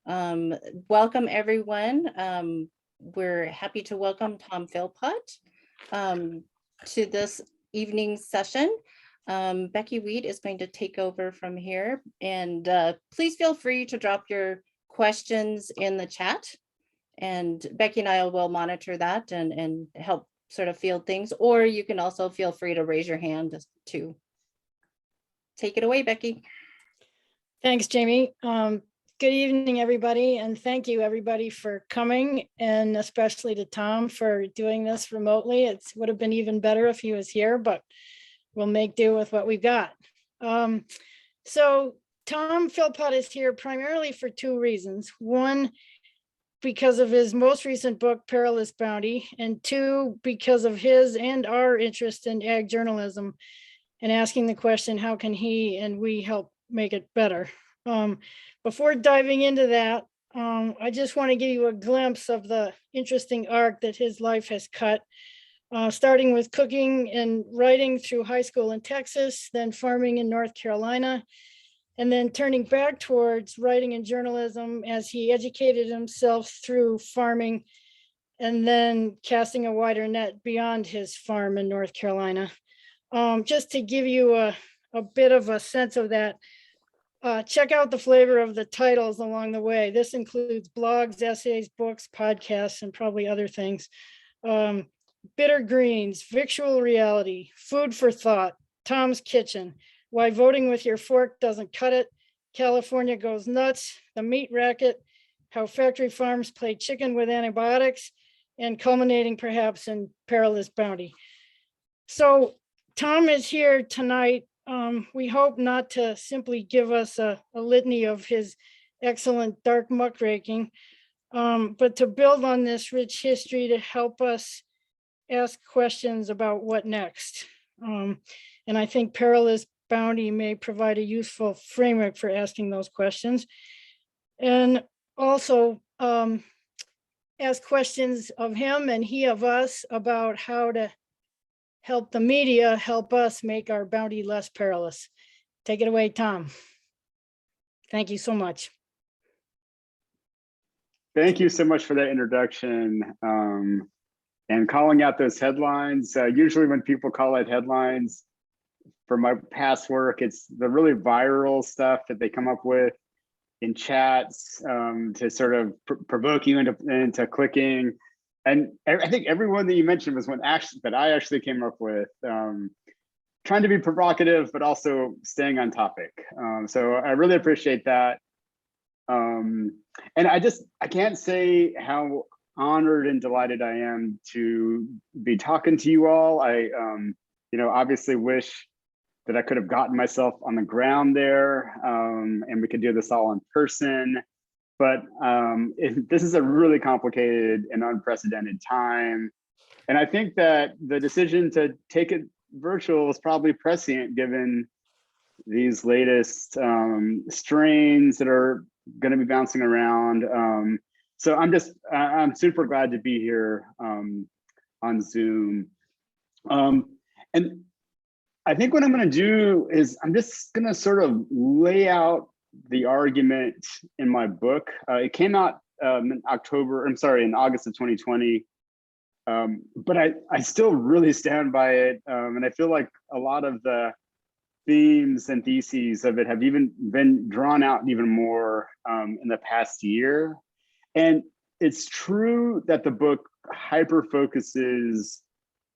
Welcome everyone. We're happy to welcome Tom Philpott to this evening's session. Becky Weed is going to take over from here, and please feel free to drop your questions in the chat, and Becky and I will monitor that and help sort of field things, or you can also feel free to raise your hand to take it away, Becky. Thanks, Jamie. Good evening, everybody, and thank you, everybody, for coming, and especially to Tom for doing this remotely. It would have been even better if he was here, but we'll make do with what we've got. So Tom Philpott is here primarily for two reasons. One, because of his most recent book, Perilous Bounty, and two, because of his and our interest in ag journalism and asking the question, how can he and we help make it better? Before diving into that, I just want to give you a glimpse of the interesting arc that his life has cut, starting with cooking and writing through high school in Texas, then farming in North Carolina, and then turning back towards writing and journalism as he educated himself through farming, and then casting a wider net beyond his farm in North Carolina. Just to give you a bit of a sense of that, check out the flavor of the titles along the way. This includes blogs, essays, books, podcasts, and probably other things. Bitter Greens, Victual Reality, Food for Thought, Tom's Kitchen, Why Voting with Your Fork Doesn't Cut It, California Goes Nuts, The Meat Racket, How Factory Farms Play Chicken with Antibiotics, and culminating perhaps in Perilous Bounty. So Tom is here tonight. We hope not to simply give us a litany of his excellent dark muckraking, but to build on this rich history to help us ask questions about what next. And I think Perilous Bounty may provide a useful framework for asking those questions. And also ask questions of him and he of us about how to help the media help us make our bounty less perilous. Take it away, Tom. Thank you so much. Thank you so much for that introduction and calling out those headlines. Usually when people call out headlines, for my past work, it's the really viral stuff that they come up with in chats to sort of provoke you into clicking. And I think everyone that you mentioned was one that I actually came up with, trying to be provocative, but also staying on topic. So I really appreciate that. And I can't say how honored and delighted I am to be talking to you all. I, obviously wish that I could have gotten myself on the ground there and we could do this all in person. But this is a really complicated and unprecedented time. And I think that the decision to take it virtual is probably prescient given these latest strains that are going to be bouncing around. So I'm super glad to be here on Zoom. And I think what I'm going to do is I'm just going to sort of lay out the argument in my book. It came out in August of 2020. But I still really stand by it. And I feel like a lot of the themes and theses of it have even been drawn out even more in the past year. And it's true that the book hyper focuses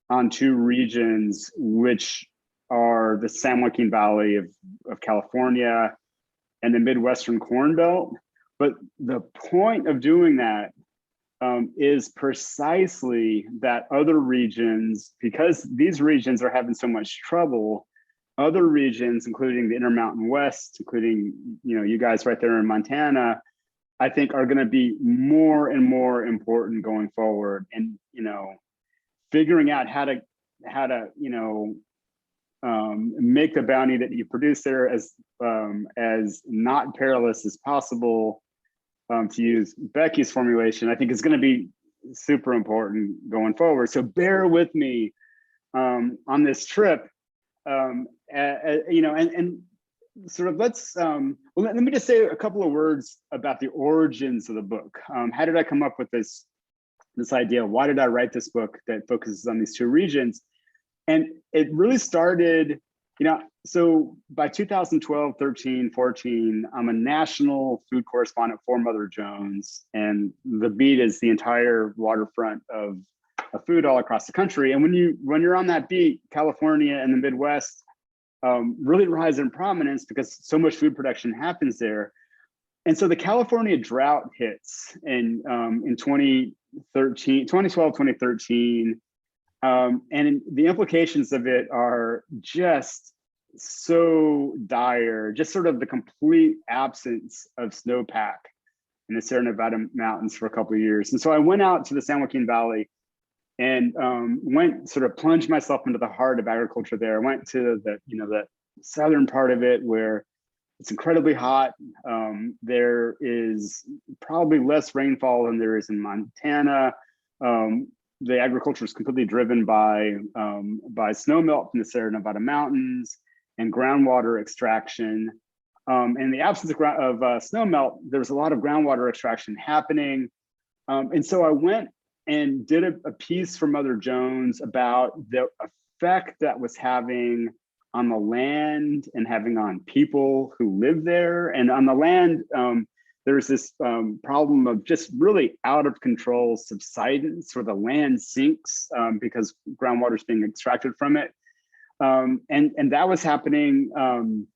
on two regions, which are the San Joaquin Valley of California and the Midwestern Corn Belt. But the point of doing that is precisely that other regions, because these regions are having so much trouble, other regions, including the Intermountain West, including you guys right there in Montana, I think are going to be more and more important going forward. And figuring out how to make the bounty that you produce there as not perilous as possible, to use Becky's formulation, I think is going to be super important going forward. So bear with me on this trip, and sort of let's, well, let me just say a couple of words about the origins of the book. How did I come up with this idea? Why did I write this book that focuses on these two regions? And it really started, so by 2012, 13, 14, I'm a national food correspondent for Mother Jones. And the beat is the entire waterfront of food all across the country. And when you're on that beat, California and the Midwest really rise in prominence because so much food production happens there. And so the California drought hits in 2012, 2013. And the implications of it are just so dire, just sort of the complete absence of snowpack in the Sierra Nevada mountains for a couple of years. And so I went out to the San Joaquin Valley and went sort of plunged myself into the heart of agriculture there. I went to the southern part of it where it's incredibly hot. There is probably less rainfall than there is in Montana. The agriculture is completely driven by snowmelt from the Sierra Nevada mountains and groundwater extraction. In the absence of snowmelt, there was a lot of groundwater extraction happening. And so I went and did a piece for Mother Jones about the effect that was having on the land and having on people who live there. And on the land, there's this problem of just really out of control subsidence where the land sinks because groundwater is being extracted from it. And that was happening, and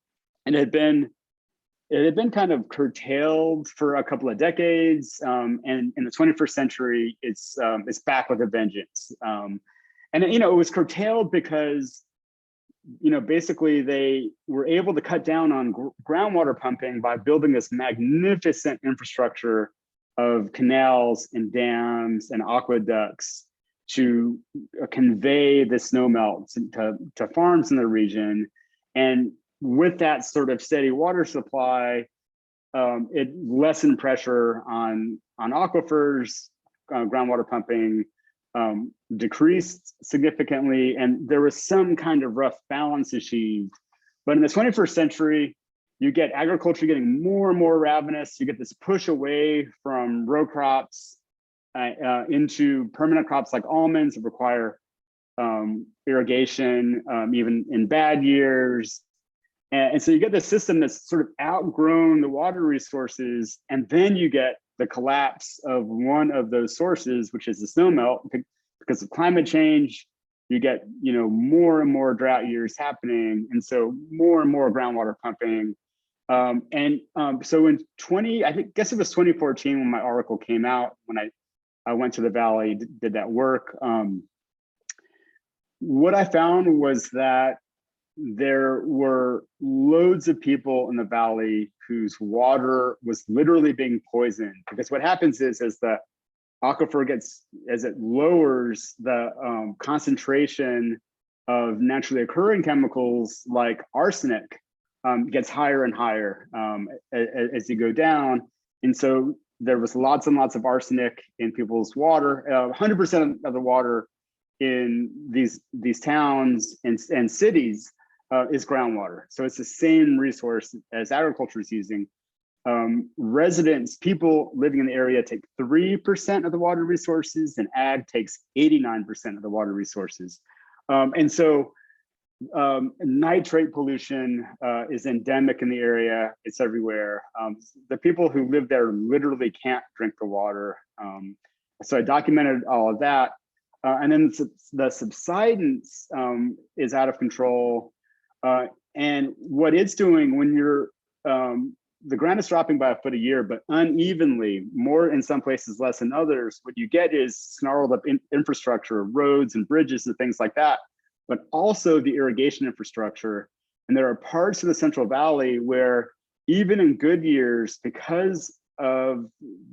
it had been kind of curtailed for a couple of decades. And in the 21st century, it's back with a vengeance. And it was curtailed because basically they were able to cut down on groundwater pumping by building this magnificent infrastructure of canals and dams and aqueducts to convey the snowmelt to farms in the region. And with that sort of steady water supply, it lessened pressure on aquifers, groundwater pumping decreased significantly, and there was some kind of rough balance achieved. But in the 21st century, you get agriculture getting more and more ravenous. You get this push away from row crops into permanent crops like almonds that require irrigation, even in bad years. And so you get this system that's sort of outgrown the water resources, and then you get the collapse of one of those sources, which is the snowmelt. Because of climate change, you get more and more drought years happening, and so more and more groundwater pumping. So in I guess it was 2014 when my article came out, when I went to the Valley, did that work. What I found was that there were loads of people in the Valley whose water was literally being poisoned, because what happens is as the aquifer as it lowers the concentration of naturally occurring chemicals like arsenic gets higher and higher as you go down. And so there was lots and lots of arsenic in people's water. 100% of the water in these towns and cities is groundwater. So it's the same resource as agriculture is using. People living in the area take 3% of the water resources, and ag takes 89% of the water resources. And so nitrate pollution is endemic in the area. It's everywhere. The people who live there literally can't drink the water. So I documented all of that. And then the subsidence is out of control. And what it's doing when you're, the ground is dropping by a foot a year, but unevenly, more in some places, less in others. What you get is snarled up infrastructure, roads and bridges and things like that, but also the irrigation infrastructure. And there are parts of the Central Valley where even in good years, because of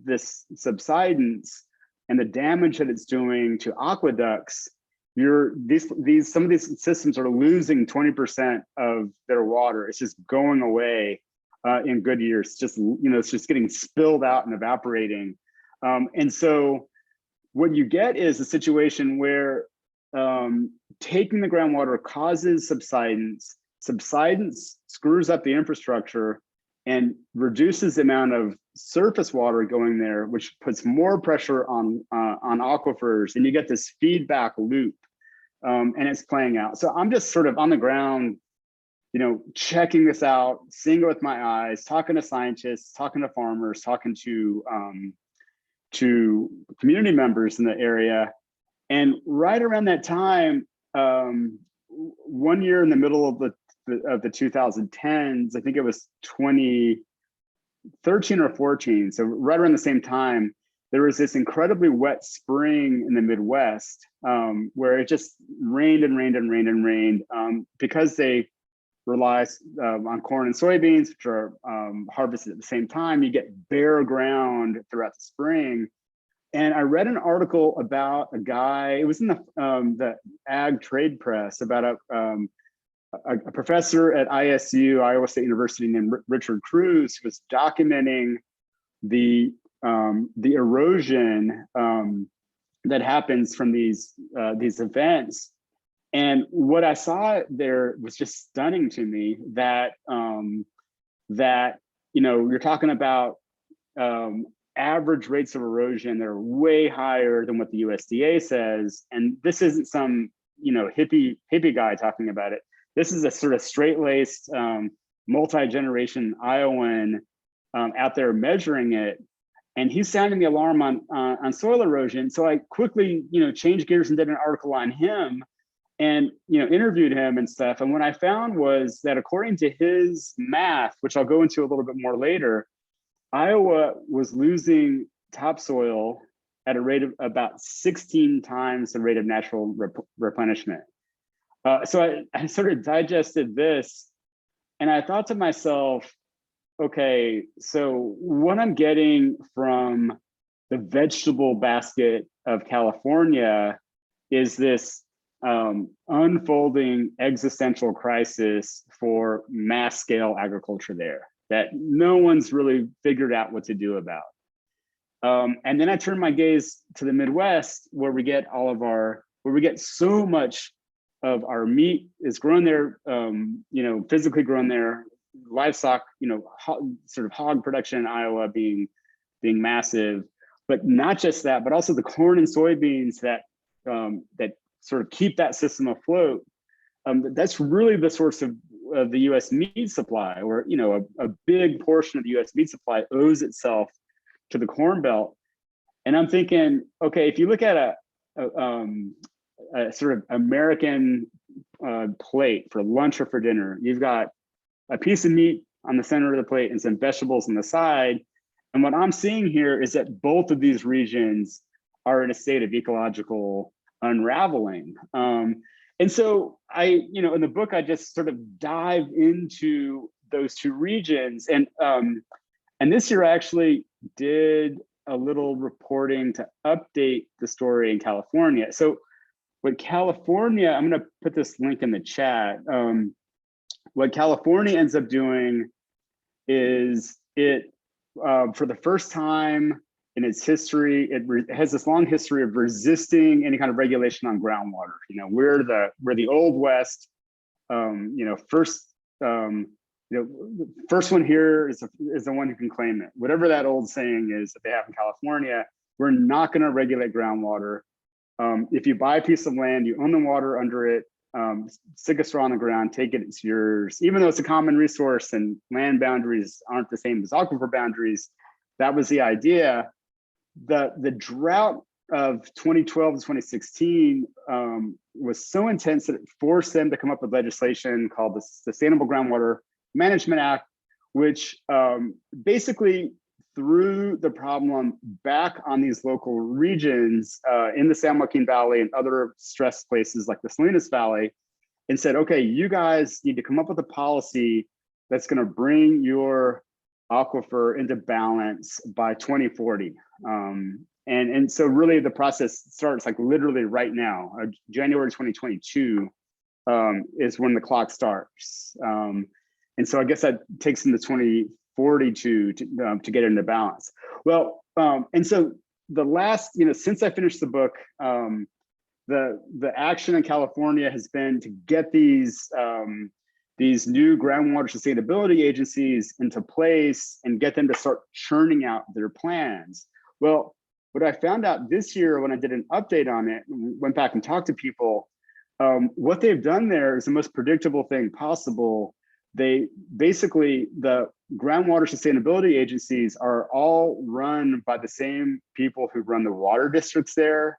this subsidence and the damage that it's doing to aqueducts, some of these systems are losing 20% of their water. It's just going away in good years. It's just getting spilled out and evaporating. And so what you get is a situation where taking the groundwater causes subsidence. subsidence screws up the infrastructure and reduces the amount of surface water going there, which puts more pressure on aquifers, and you get this feedback loop, and it's playing out. So I'm just sort of on the ground, checking this out, seeing it with my eyes, talking to scientists, talking to farmers, talking to community members in the area. And right around that time, 1 year in the middle of the 2010s, I think it was 2013 or 14. So right around the same time, there was this incredibly wet spring in the Midwest, where it just rained and rained and rained and rained, because they rely on corn and soybeans, which are harvested at the same time. You get bare ground throughout the spring. And I read an article about a guy, it was in the ag trade press, about a professor at ISU, Iowa State University, named Richard Cruz, who was documenting the erosion that happens from these events. And what I saw there was just stunning to me, that you're talking about average rates of erosion that are way higher than what the USDA says. And this isn't some hippie guy talking about it. This is a sort of straight-laced, multi-generation Iowan out there measuring it. And he's sounding the alarm on soil erosion. So I quickly, changed gears and did an article on him, and interviewed him and stuff. And what I found was that according to his math, which I'll go into a little bit more later, Iowa was losing topsoil at a rate of about 16 times the rate of natural replenishment. So I sort of digested this, and I thought to myself, okay, so what I'm getting from the vegetable basket of California is this unfolding existential crisis for mass scale agriculture there that no one's really figured out what to do about. And then I turned my gaze to the Midwest, where we get so much of our meat is grown there, physically grown there, livestock, sort of hog production in Iowa being massive, but not just that, but also the corn and soybeans that sort of keep that system afloat. That's really the source of the U.S. meat supply, or a big portion of the U.S. meat supply owes itself to the Corn Belt. And I'm thinking, okay, if you look at a sort of American plate for lunch or for dinner, you've got a piece of meat on the center of the plate and some vegetables on the side. And what I'm seeing here is that both of these regions are in a state of ecological unraveling. And so in the book, I just sort of dive into those two regions. And this year I actually did a little reporting to update the story in California. So what California, I'm going to put this link in the chat. What California ends up doing is for the first time in its history, it has this long history of resisting any kind of regulation on groundwater. We're the Old West. First one here is the one who can claim it. Whatever that old saying is that they have in California, we're not going to regulate groundwater. If you buy a piece of land, you own the water under it. Stick a straw on the ground, take it, it's yours. Even though it's a common resource and land boundaries aren't the same as aquifer boundaries, that was the idea. The drought of 2012 to 2016 was so intense that it forced them to come up with legislation called the Sustainable Groundwater Management Act, which basically threw the problem back on these local regions in the San Joaquin Valley and other stressed places like the Salinas Valley, and said, okay, you guys need to come up with a policy that's going to bring your aquifer into balance by 2040. And so really the process starts like literally right now. January 2022 is when the clock starts. And so I guess that takes them to 2042 to get into balance. Well, and so the last, since I finished the book, the action in California has been to get these these new groundwater sustainability agencies into place and get them to start churning out their plans. Well, what I found out this year when I did an update on it, went back and talked to people, what they've done there is the most predictable thing possible. They basically, the groundwater sustainability agencies are all run by the same people who run the water districts there,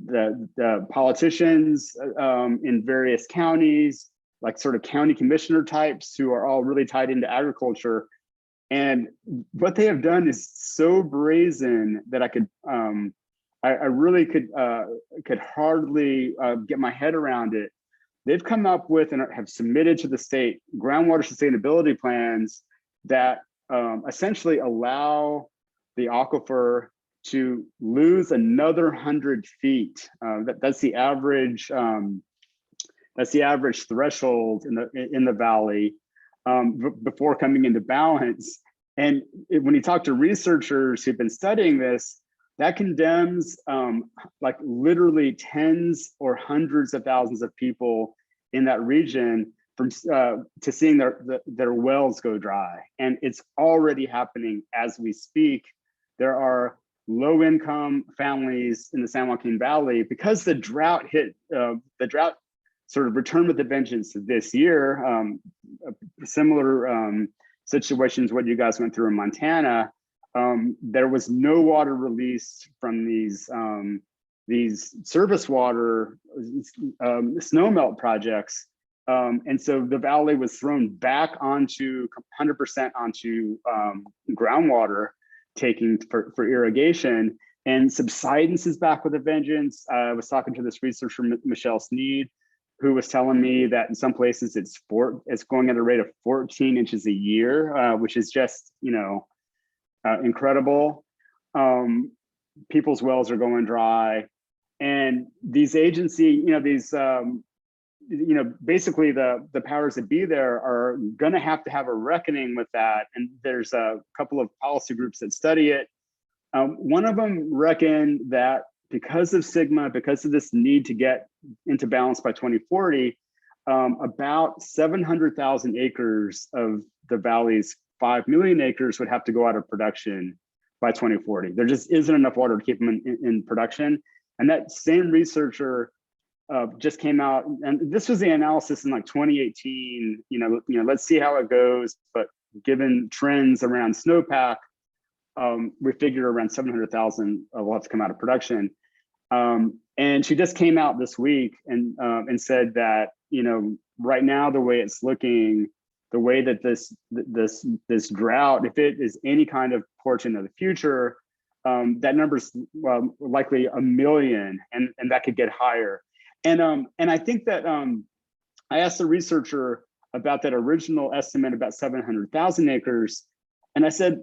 the politicians in various counties, like sort of county commissioner types who are all really tied into agriculture. And what they have done is so brazen that I really could hardly get my head around it. They've come up with and have submitted to the state groundwater sustainability plans that essentially allow the aquifer to lose another 100 feet. That's the average. That's the average threshold in the valley before coming into balance. And when you talk to researchers who've been studying this, that condemns like literally tens or hundreds of thousands of people in that region from to seeing their wells go dry. And it's already happening as we speak. There are low-income families in the San Joaquin Valley because the drought hit, the drought sort of returned with a vengeance this year. Similar situations what you guys went through in Montana. There was no water released from these surface water snowmelt projects. And so the valley was thrown back onto 100% onto groundwater taking for irrigation, and subsidence is back with a vengeance. I was talking to this researcher, Michelle Sneed, who was telling me that in some places it's going at a rate of 14 inches a year, which is just, incredible. People's wells are going dry, and these agency, basically the powers that be there are going to have a reckoning with that. And there's a couple of policy groups that study it. One of them reckoned that because of Sigma, because of this need to get into balance by 2040, about 700,000 acres of the valley's 5 million acres would have to go out of production by 2040. There just isn't enough water to keep them in production. And that same researcher just came out, and this was the analysis in like 2018, let's see how it goes. But given trends around snowpack, we figured around 700,000 will have to come out of production. And she just came out this week and said that, right now, the way it's looking, the way that this drought, if it is any kind of portion of the future, that number's likely 1 million, and that could get higher. And I think that I asked the researcher about that original estimate about 700,000 acres. And I said,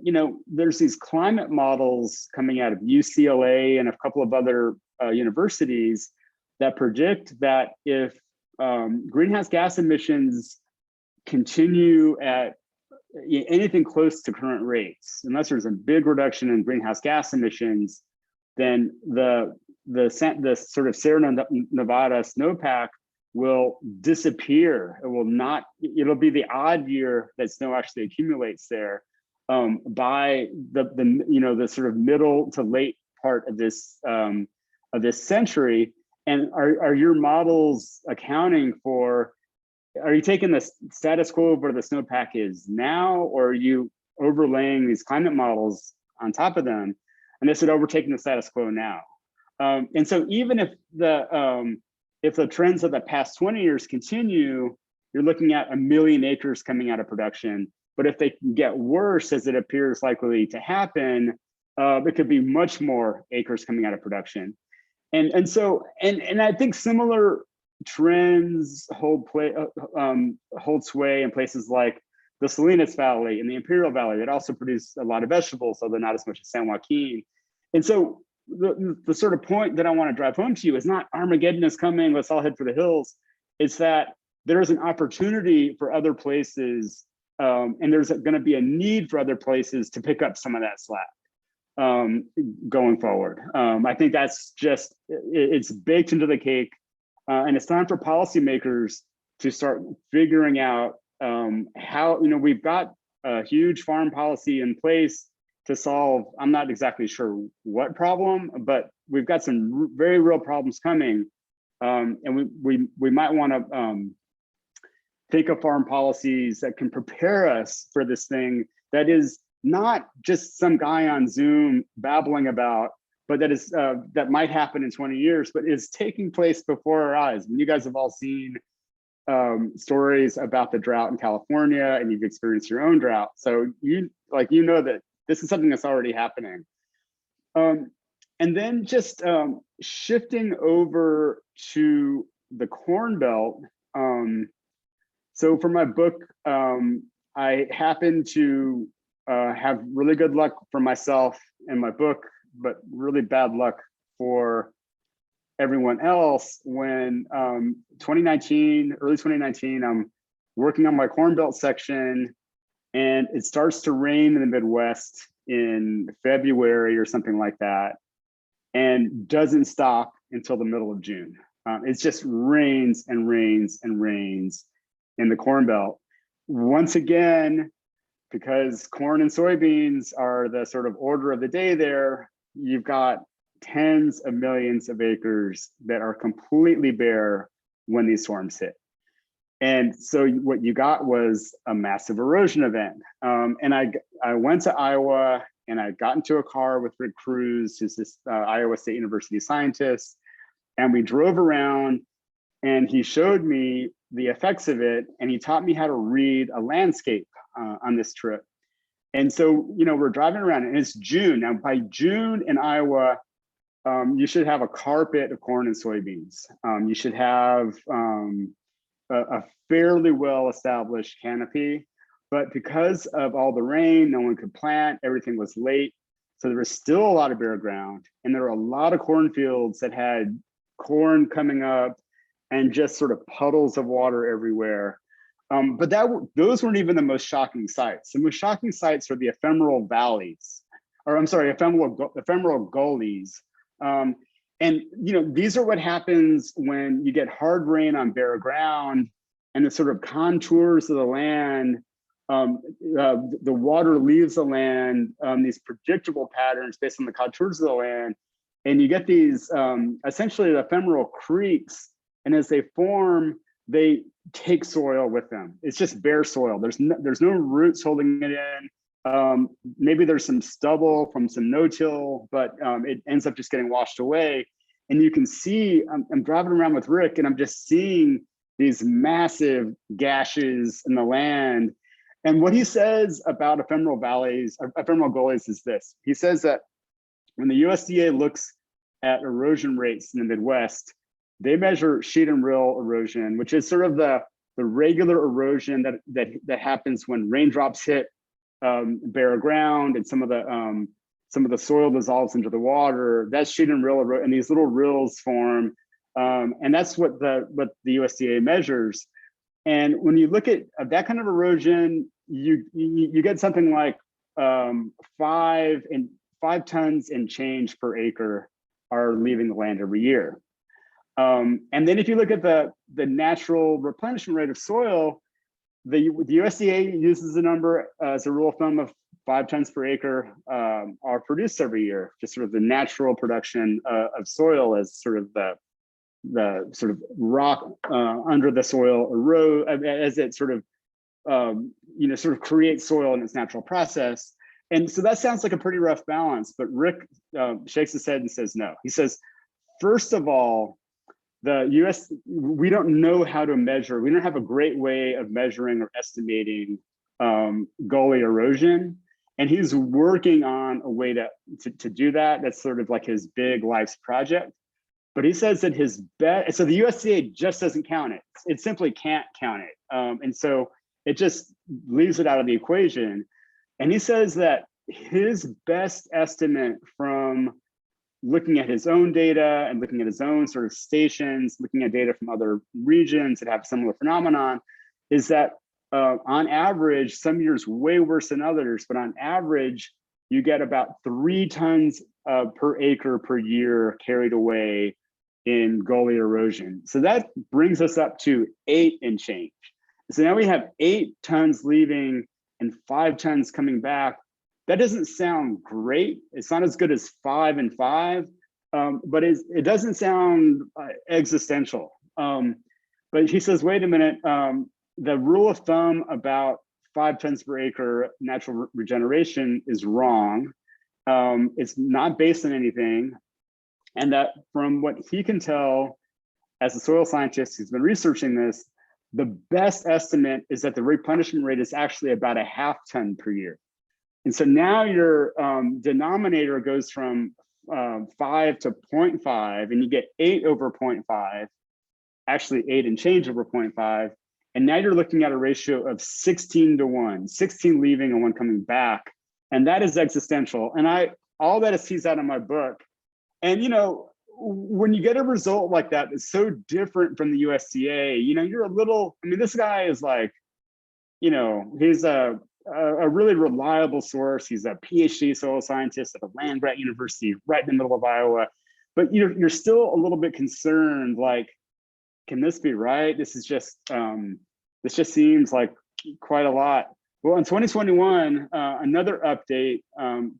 there's these climate models coming out of UCLA and a couple of other universities that predict that if greenhouse gas emissions continue at anything close to current rates, unless there's a big reduction in greenhouse gas emissions, then the sort of Sierra Nevada snowpack will disappear. It will not. It'll be the odd year that snow actually accumulates there by the sort of middle to late part of this century. And are your models accounting for? Are you taking the status quo of where the snowpack is now, or are you overlaying these climate models on top of them? And they said, oh, we're taking the status quo now. And so even if the trends of the past 20 years continue, you're looking at 1 million acres coming out of production. But if they get worse, as it appears likely to happen, it could be much more acres coming out of production. And so I think similar trends hold sway in places like the Salinas Valley and the Imperial Valley that also produce a lot of vegetables, although not as much as San Joaquin. And so the sort of point that I want to drive home to you is not Armageddon is coming, let's all head for the hills. It's that there is an opportunity for other places, and there's going to be a need for other places to pick up some of that slack going forward. I think that's just, it's baked into the cake. And it's time for policymakers to start figuring out how, we've got a huge farm policy in place to solve, I'm not exactly sure what problem, but we've got some very real problems coming. And we might want to think of farm policies that can prepare us for this thing that is not just some guy on Zoom babbling about, but that is that might happen in 20 years, but is taking place before our eyes. And you guys have all seen stories about the drought in California, and you've experienced your own drought. So you know that this is something that's already happening. And then just shifting over to the Corn Belt. So for my book, I happen to have really good luck for myself in my book, but really bad luck for everyone else when early 2019, I'm working on my Corn Belt section, and it starts to rain in the Midwest in February or something like that, and doesn't stop until the middle of June. It just rains and rains and rains in the Corn Belt. Once again, because corn and soybeans are the sort of order of the day there, you've got tens of millions of acres that are completely bare when these storms hit. And so what you got was a massive erosion event. And I went to Iowa, and I got into a car with Rick Cruz, who's this Iowa State University scientist, and we drove around, and he showed me the effects of it, and he taught me how to read a landscape on this trip. And so, we're driving around, and it's June. Now, by June in Iowa, you should have a carpet of corn and soybeans. You should have a fairly well-established canopy, but because of all the rain, no one could plant, everything was late. So there was still a lot of bare ground, and there were a lot of cornfields that had corn coming up and just sort of puddles of water everywhere. But those weren't even the most shocking sights. The most shocking sights are the ephemeral valleys, or I'm sorry, ephemeral gullies. And these are what happens when you get hard rain on bare ground, and the sort of contours of the land, the water leaves the land, these predictable patterns based on the contours of the land, and you get these essentially the ephemeral creeks. And as they form, they take soil with them. It's just bare soil. There's no roots holding it in. Maybe there's some stubble from some no-till, but it ends up just getting washed away. And you can see, I'm driving around with Rick, and I'm just seeing these massive gashes in the land. And what he says about ephemeral valleys, or ephemeral gullies, is this. He says that when the USDA looks at erosion rates in the Midwest, they measure sheet and rill erosion, which is sort of the regular erosion that happens when raindrops hit bare ground, and some of the soil dissolves into the water. That's sheet and rill erosion, and these little rills form, and that's what the USDA measures. And when you look at that kind of erosion, you get something like 5 tons and change per acre are leaving the land every year. And then if you look at the natural replenishment rate of soil, the USDA uses the number as a rule of thumb of 5 tons per acre are produced every year, just sort of the natural production of soil as sort of the sort of rock under the soil erode as it sort of sort of creates soil in its natural process. And so that sounds like a pretty rough balance, but Rick shakes his head and says no. He says, first of all, we don't know how to measure. We don't have a great way of measuring or estimating gully erosion. And he's working on a way to do that. That's sort of like his big life's project. But he says that his bet, so the USDA just doesn't count it. It simply can't count it. And so it just leaves it out of the equation. And he says that his best estimate from looking at his own data and looking at his own sort of stations, looking at data from other regions that have similar phenomenon, is that on average, some years way worse than others, but on average, you get about 3 tons per acre per year carried away in gully erosion. So that brings us up to 8 and change. So now we have 8 tons leaving and 5 tons coming back. That doesn't sound great. It's not as good as 5 and 5, but it doesn't sound existential. But he says, wait a minute, the rule of thumb about 5 tons per acre natural regeneration is wrong. It's not based on anything. And that from what he can tell as a soil scientist who's been researching this, the best estimate is that the replenishment rate is actually about a 0.5 ton per year. And so now your denominator goes from 5 to 0.5, and you get 8 over 0.5, actually 8 and change over 0.5. And now you're looking at a ratio of 16 to 1, 16 leaving and 1 coming back. And that is existential. And all that is teased out in my book. And, you know, when you get a result like that, it's so different from the USDA, you know, you're a little, I mean, this guy is like, you know, he's a really reliable source. He's a PhD soil scientist at a land grant university right in the middle of Iowa. But you're still a little bit concerned, like, can this be right? This just seems like quite a lot. Well, in 2021, another update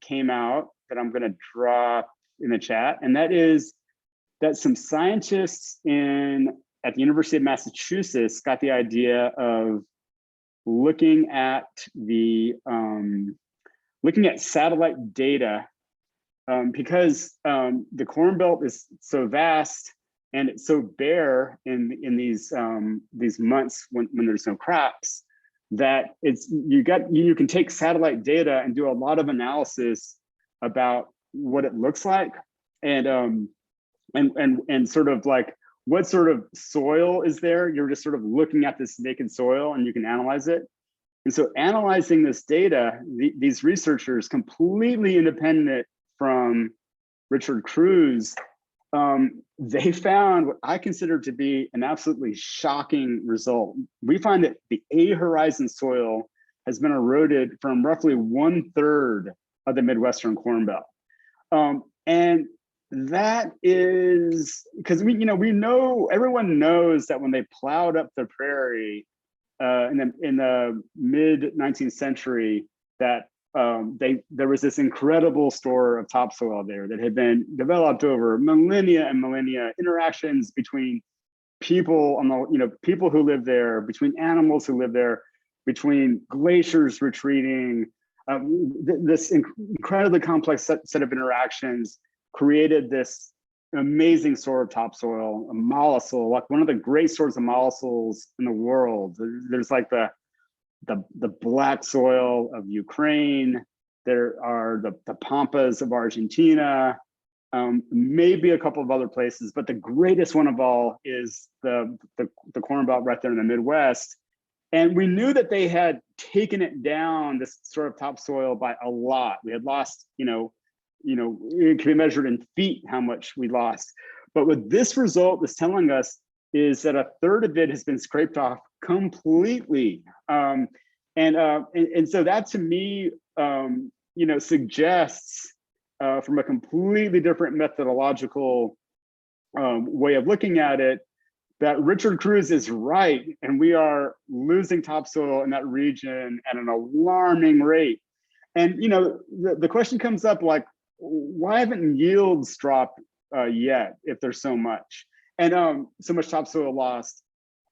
came out that I'm going to drop in the chat, and that is that some scientists at the University of Massachusetts got the idea of looking at satellite data because the Corn Belt is so vast and it's so bare in these months when there's no crops, that you can take satellite data and do a lot of analysis about what it looks like and sort of like what sort of soil is there. You're just sort of looking at this naked soil and you can analyze it. And so analyzing this data, these researchers, completely independent from Richard Cruz, they found what I consider to be an absolutely shocking result. We find that the A horizon soil has been eroded from roughly 1/3 of the Midwestern Corn Belt. And that is because we know, everyone knows that when they plowed up the prairie in the mid 19th century, that there was this incredible store of topsoil there that had been developed over millennia and millennia, interactions between people people who live there, between animals who live there, between glaciers retreating. This incredibly complex set of interactions created this amazing store of topsoil, a mollisol, like one of the great stores of mollisols in the world. There's like the black soil of Ukraine. There are the pampas of Argentina, maybe a couple of other places, but the greatest one of all is the Corn Belt right there in the Midwest. And we knew that they had taken it down, this sort of topsoil, by a lot. We had lost, it can be measured in feet how much we lost. But what this result is telling us is that 1/3 of it has been scraped off completely. And so that to me, suggests from a completely different methodological way of looking at it, that Richard Cruz is right, and we are losing topsoil in that region at an alarming rate. And the question comes up, like, why haven't yields dropped yet if there's so much and so much topsoil lost?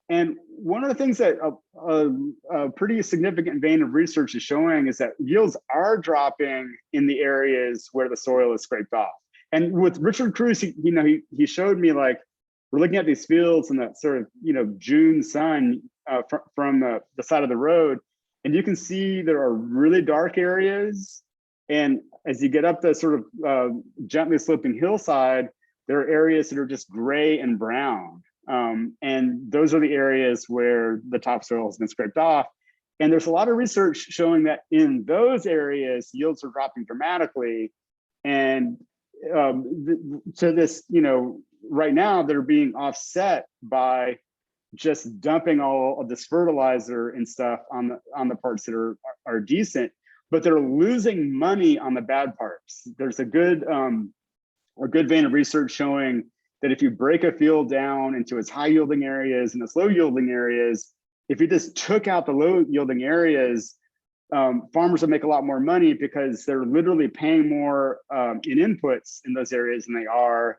And one of the things that a pretty significant vein of research is showing is that yields are dropping in the areas where the soil is scraped off. And with Richard Cruz, he showed me, like, we're looking at these fields in that sort of June sun from the side of the road, and you can see there are really dark areas. And as you get up the sort of gently sloping hillside, there are areas that are just gray and brown. And those are the areas where the topsoil has been scraped off. And there's a lot of research showing that in those areas, yields are dropping dramatically. And so this, right now they're being offset by just dumping all of this fertilizer and stuff on the parts that are decent, but they're losing money on the bad parts. There's a good vein of research showing that if you break a field down into its high yielding areas and its low yielding areas, if you just took out the low yielding areas, farmers would make a lot more money because they're literally paying more in inputs in those areas than they are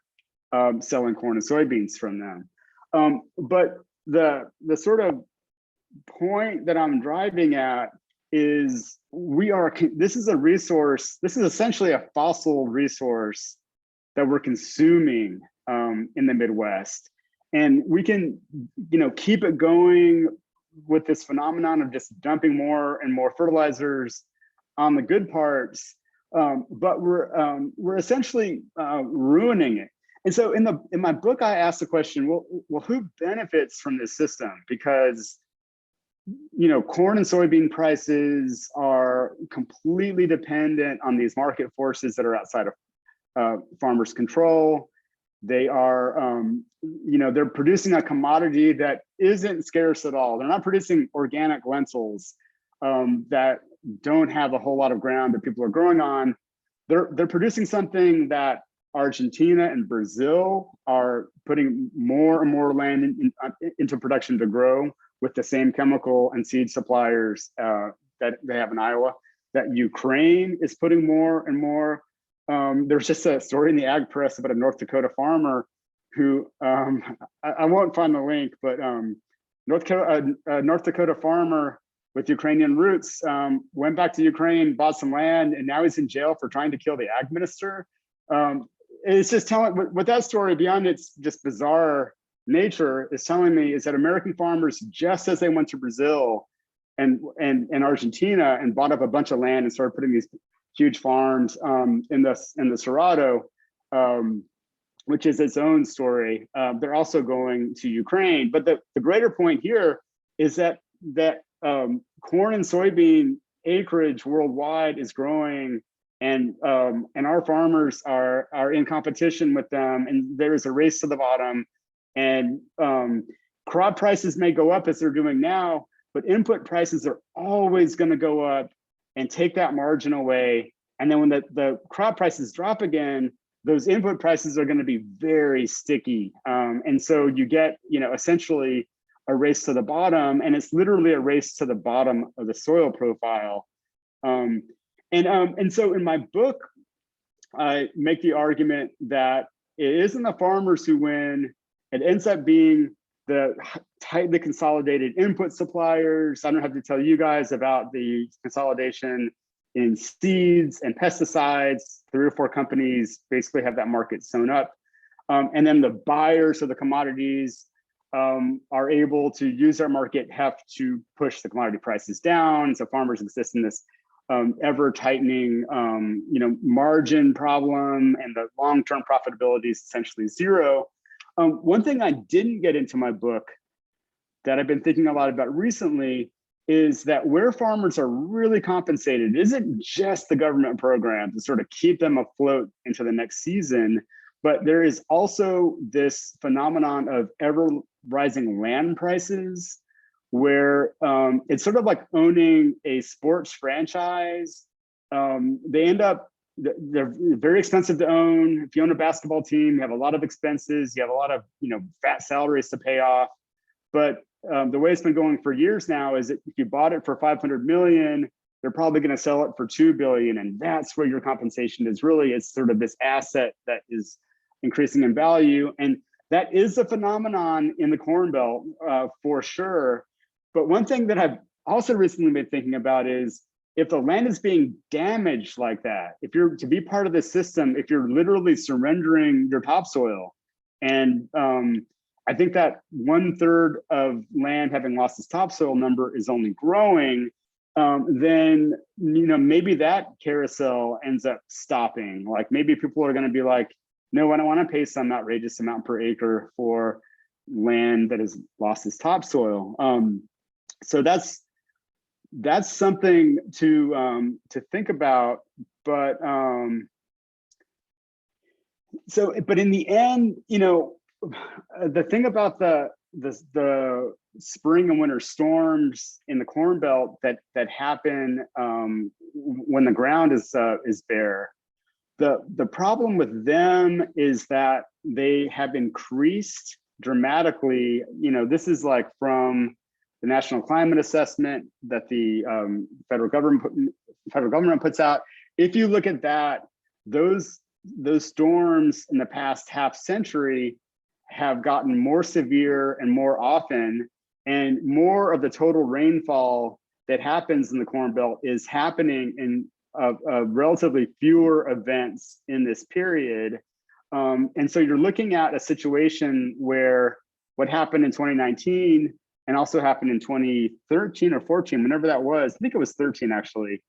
selling corn and soybeans from them. But the sort of point that I'm driving at is this is a resource, this is essentially a fossil resource that we're consuming in the Midwest. And we can, keep it going with this phenomenon of just dumping more and more fertilizers on the good parts, but we're essentially ruining it. And so in my book, I asked the question, well, who benefits from this system? Because corn and soybean prices are completely dependent on these market forces that are outside of farmers' control. They are, they're producing a commodity that isn't scarce at all. They're not producing organic lentils that don't have a whole lot of ground that people are growing on. They're producing something that Argentina and Brazil are putting more and more land into production to grow with the same chemical and seed suppliers that they have in Iowa, that Ukraine is putting more and more. There's just a story in the ag press about a North Dakota farmer who, I won't find the link, but North Dakota farmer with Ukrainian roots went back to Ukraine, bought some land, and now he's in jail for trying to kill the ag minister. It's just telling, what that story, beyond its just bizarre nature, is telling me is that American farmers, just as they went to Brazil and Argentina and bought up a bunch of land and started putting these huge farms in the Cerrado, which is its own story, they're also going to Ukraine. But the greater point here is that corn and soybean acreage worldwide is growing, and our farmers are in competition with them, and there is a race to the bottom. And crop prices may go up as they're doing now, but input prices are always going to go up and take that margin away. And then when the crop prices drop again, those input prices are going to be very sticky. And so you get, essentially a race to the bottom, and it's literally a race to the bottom of the soil profile. And so in my book, I make the argument that it isn't the farmers who win. It ends up being the tightly consolidated input suppliers. I don't have to tell you guys about the consolidation in seeds and pesticides. 3 or 4 companies basically have that market sewn up. And then the buyers of the commodities are able to use their market heft to push the commodity prices down. So farmers exist in this ever tightening margin problem, and the long-term profitability is essentially zero. One thing I didn't get into my book that I've been thinking a lot about recently is that where farmers are really compensated isn't just the government program to sort of keep them afloat into the next season, but there is also this phenomenon of ever rising land prices, where it's sort of like owning a sports franchise. They end up, they're very expensive to own. If you own a basketball team, you have a lot of expenses, you have a lot of fat salaries to pay off. But the way it's been going for years now is that if you bought it for 500 million, they're probably going to sell it for 2 billion, and that's where your compensation is. Really, it's sort of this asset that is increasing in value, and that is a phenomenon in the Corn Belt for sure. But one thing that I've also recently been thinking about is, if the land is being damaged like that, if you're to be part of the system, if you're literally surrendering your topsoil, and I think that 1/3 of land having lost its topsoil number is only growing, then maybe that carousel ends up stopping. Like maybe people are going to be like, no, I don't want to pay some outrageous amount per acre for land that has lost its topsoil. So that's something to think about. But but in the end, the thing about the spring and winter storms in the Corn Belt that happen when the ground is bare, the problem with them is that they have increased dramatically. This is like from the National Climate Assessment that the federal government puts out. If you look at that, those storms in the past half century have gotten more severe and more often, and more of the total rainfall that happens in the Corn Belt is happening in relatively fewer events in this period. And so you're looking at a situation where what happened in 2019 and also happened in 2013 or 14, whenever that was, I think it was 13 actually.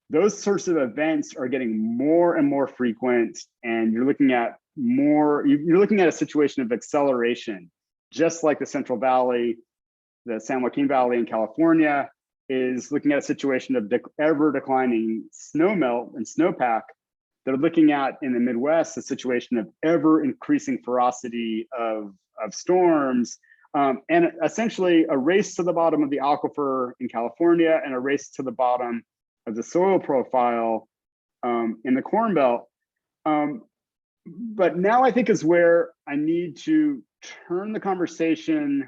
Those sorts of events are getting more and more frequent, and you're looking at a situation of acceleration, just like the Central Valley, the San Joaquin Valley in California is looking at a situation of ever declining snowmelt and snowpack. They're looking at in the Midwest a situation of ever increasing ferocity of storms, and essentially a race to the bottom of the aquifer in California and a race to the bottom of the soil profile in the Corn Belt. But now I think is where I need to turn the conversation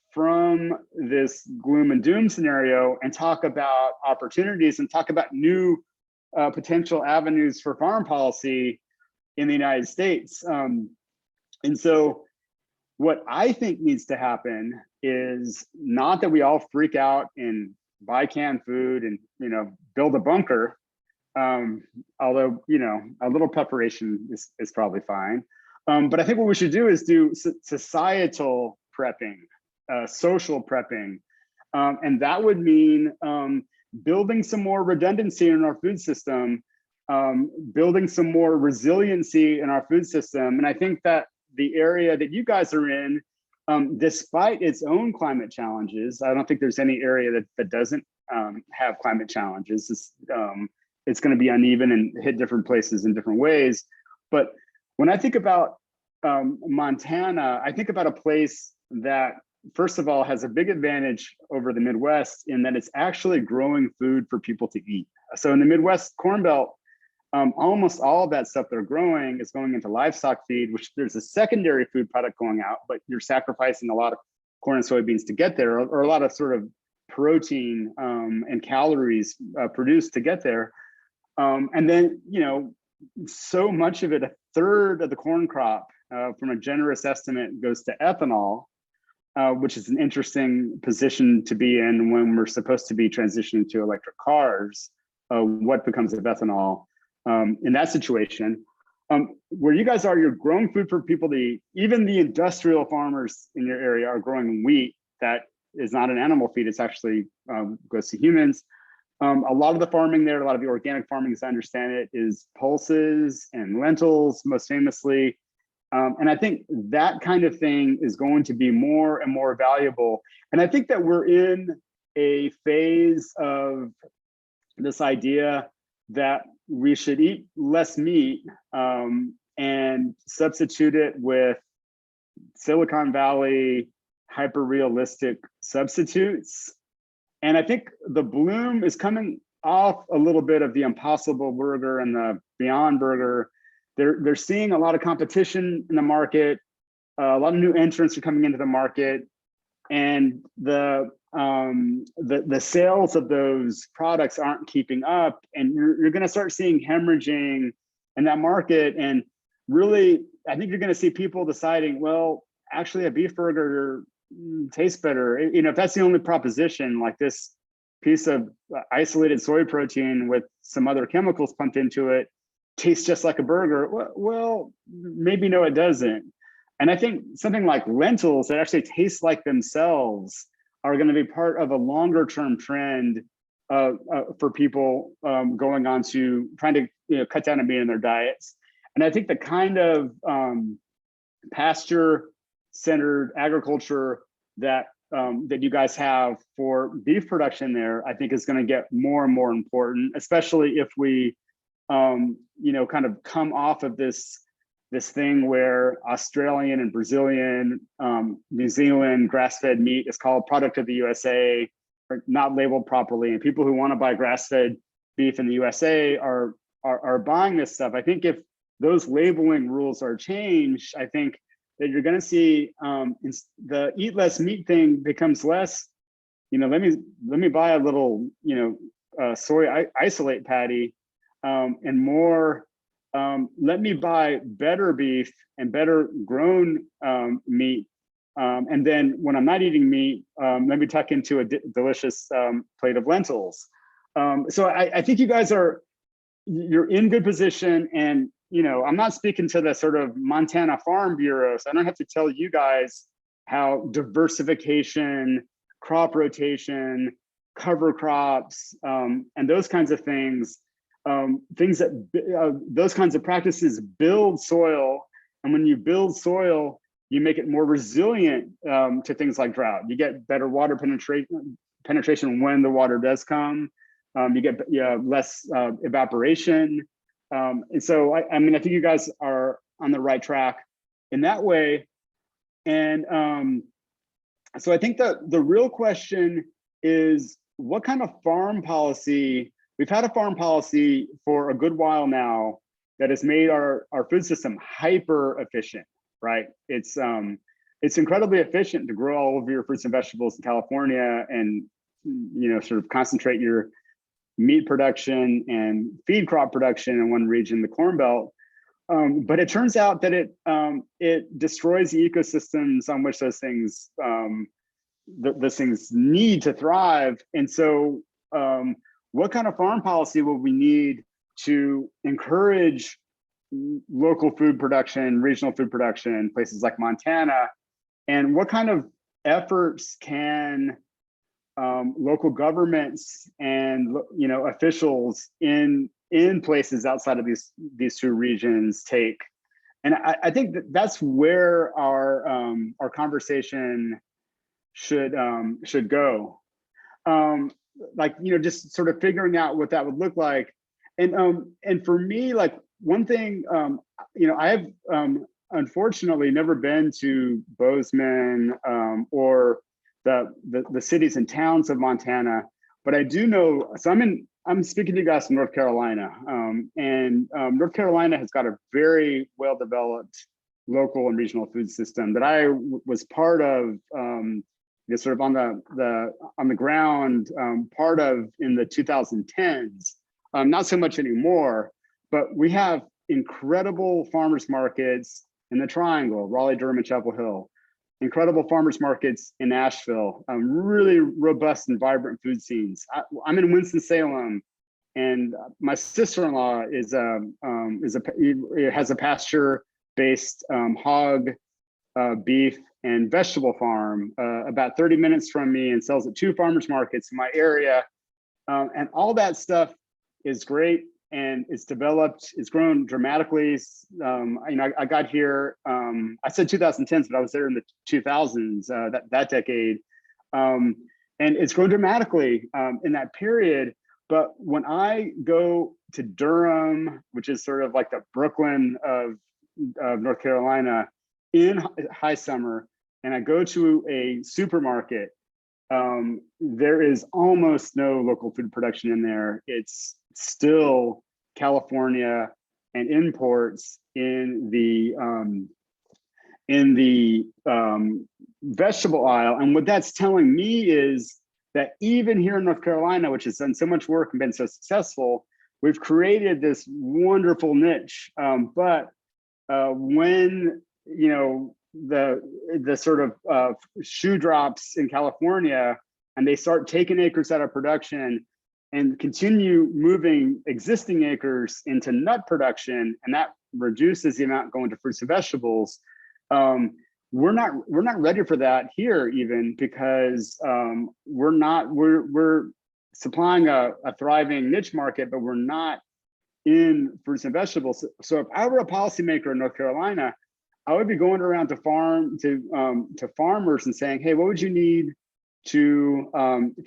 from this gloom and doom scenario and talk about opportunities and talk about new potential avenues for farm policy in the United States. And so what I think needs to happen is not that we all freak out and buy canned food and build a bunker, although a little preparation is probably fine. But I think what we should do is do societal prepping, social prepping, and that would mean building some more redundancy in our food system, building some more resiliency in our food system. And I think that the area that you guys are in, despite its own climate challenges, I don't think there's any area that doesn't have climate challenges. It's going to be uneven and hit different places in different ways. But when I think about Montana, I think about a place that, first of all, has a big advantage over the Midwest in that it's actually growing food for people to eat. So in the Midwest Corn Belt, almost all of that stuff they're growing is going into livestock feed, which there's a secondary food product going out, but you're sacrificing a lot of corn and soybeans to get there, or a lot of sort of protein and calories produced to get there. And then, so much of it, a third of the corn crop, from a generous estimate, goes to ethanol, which is an interesting position to be in when we're supposed to be transitioning to electric cars. What becomes of ethanol in that situation? Where you guys are, you're growing food for people to eat. Even the industrial farmers in your area are growing wheat that is not an animal feed, it's actually goes to humans. A lot of the farming there, a lot of the organic farming, as I understand it, is pulses and lentils, most famously. And I think that kind of thing is going to be more and more valuable. And I think that we're in a phase of this idea that we should eat less meat and substitute it with Silicon Valley hyper-realistic substitutes. And I think the bloom is coming off a little bit of the Impossible Burger and the Beyond Burger. They're seeing a lot of competition in the market. A lot of new entrants are coming into the market, and the sales of those products aren't keeping up. And you're going to start seeing hemorrhaging in that market. And really, I think you're going to see people deciding, well, actually, a beef burger tastes better. If that's the only proposition, like this piece of isolated soy protein with some other chemicals pumped into it tastes just like a burger. Well, maybe no, it doesn't. And I think something like lentils that actually taste like themselves are going to be part of a longer term trend for people going on to trying to cut down on meat in their diets. And I think the kind of pasture-centered agriculture that you guys have for beef production there, I think is going to get more and more important, especially if we kind of come off of this thing where Australian and Brazilian, New Zealand grass-fed meat is called product of the USA, or not labeled properly, and people who want to buy grass-fed beef in the USA are buying this stuff. I think if those labeling rules are changed, I think that you're going to see the eat less meat thing becomes less, let me buy a little, soy isolate patty, and more, let me buy better beef and better grown meat. And then when I'm not eating meat, let me tuck into a delicious plate of lentils. So I think you guys you're in good position. And, I'm not speaking to the sort of Montana Farm Bureau, so I don't have to tell you guys how diversification, crop rotation, cover crops, and those kinds of things, those kinds of practices build soil. And when you build soil, you make it more resilient to things like drought. You get better water penetration when the water does come. You get less evaporation. And so, I think you guys are on the right track in that way. And so I think the real question is, what kind of farm policy? We've had a farm policy for a good while now that has made our food system hyper efficient, right? It's incredibly efficient to grow all of your fruits and vegetables in California and, sort of concentrate your meat production and feed crop production in one region, the Corn Belt. But it turns out that it destroys the ecosystems on which those things need to thrive. And so what kind of farm policy will we need to encourage local food production, regional food production in places like Montana? And what kind of efforts can local governments and officials in places outside of these two regions take? And I think that's where our conversation should go. Just sort of figuring out what that would look like. And for me, like, one thing, I have unfortunately never been to Bozeman or the cities and towns of Montana, but I do know. So I'm speaking to you guys from North Carolina, and North Carolina has got a very well developed local and regional food system that I was part of, sort of on the ground, part of in the 2010s. Not so much anymore, but we have incredible farmers markets in the Triangle, Raleigh, Durham, and Chapel Hill. Incredible farmers markets in Asheville, really robust and vibrant food scenes. I'm in Winston-Salem, and my sister-in-law has a pasture-based hog, beef, and vegetable farm about 30 minutes from me, and sells at 2 farmers markets in my area. And all that stuff is great, and it's developed, it's grown dramatically. I got here, I said 2010s, but I was there in the 2000s, that decade. And it's grown dramatically in that period. But when I go to Durham, which is sort of like the Brooklyn of North Carolina in high summer, and I go to a supermarket, there is almost no local food production in there. It's still California and imports in the vegetable aisle. And what that's telling me is that even here in North Carolina, which has done so much work and been so successful, we've created this wonderful niche. But when the sort of shoe drops in California, and they start taking acres out of production and continue moving existing acres into nut production, and that reduces the amount going to fruits and vegetables. We're not ready for that here, even, because we're supplying a thriving niche market, but we're not in fruits and vegetables. So if I were a policymaker in North Carolina, I would be going around to farmers and saying, hey, what would you need to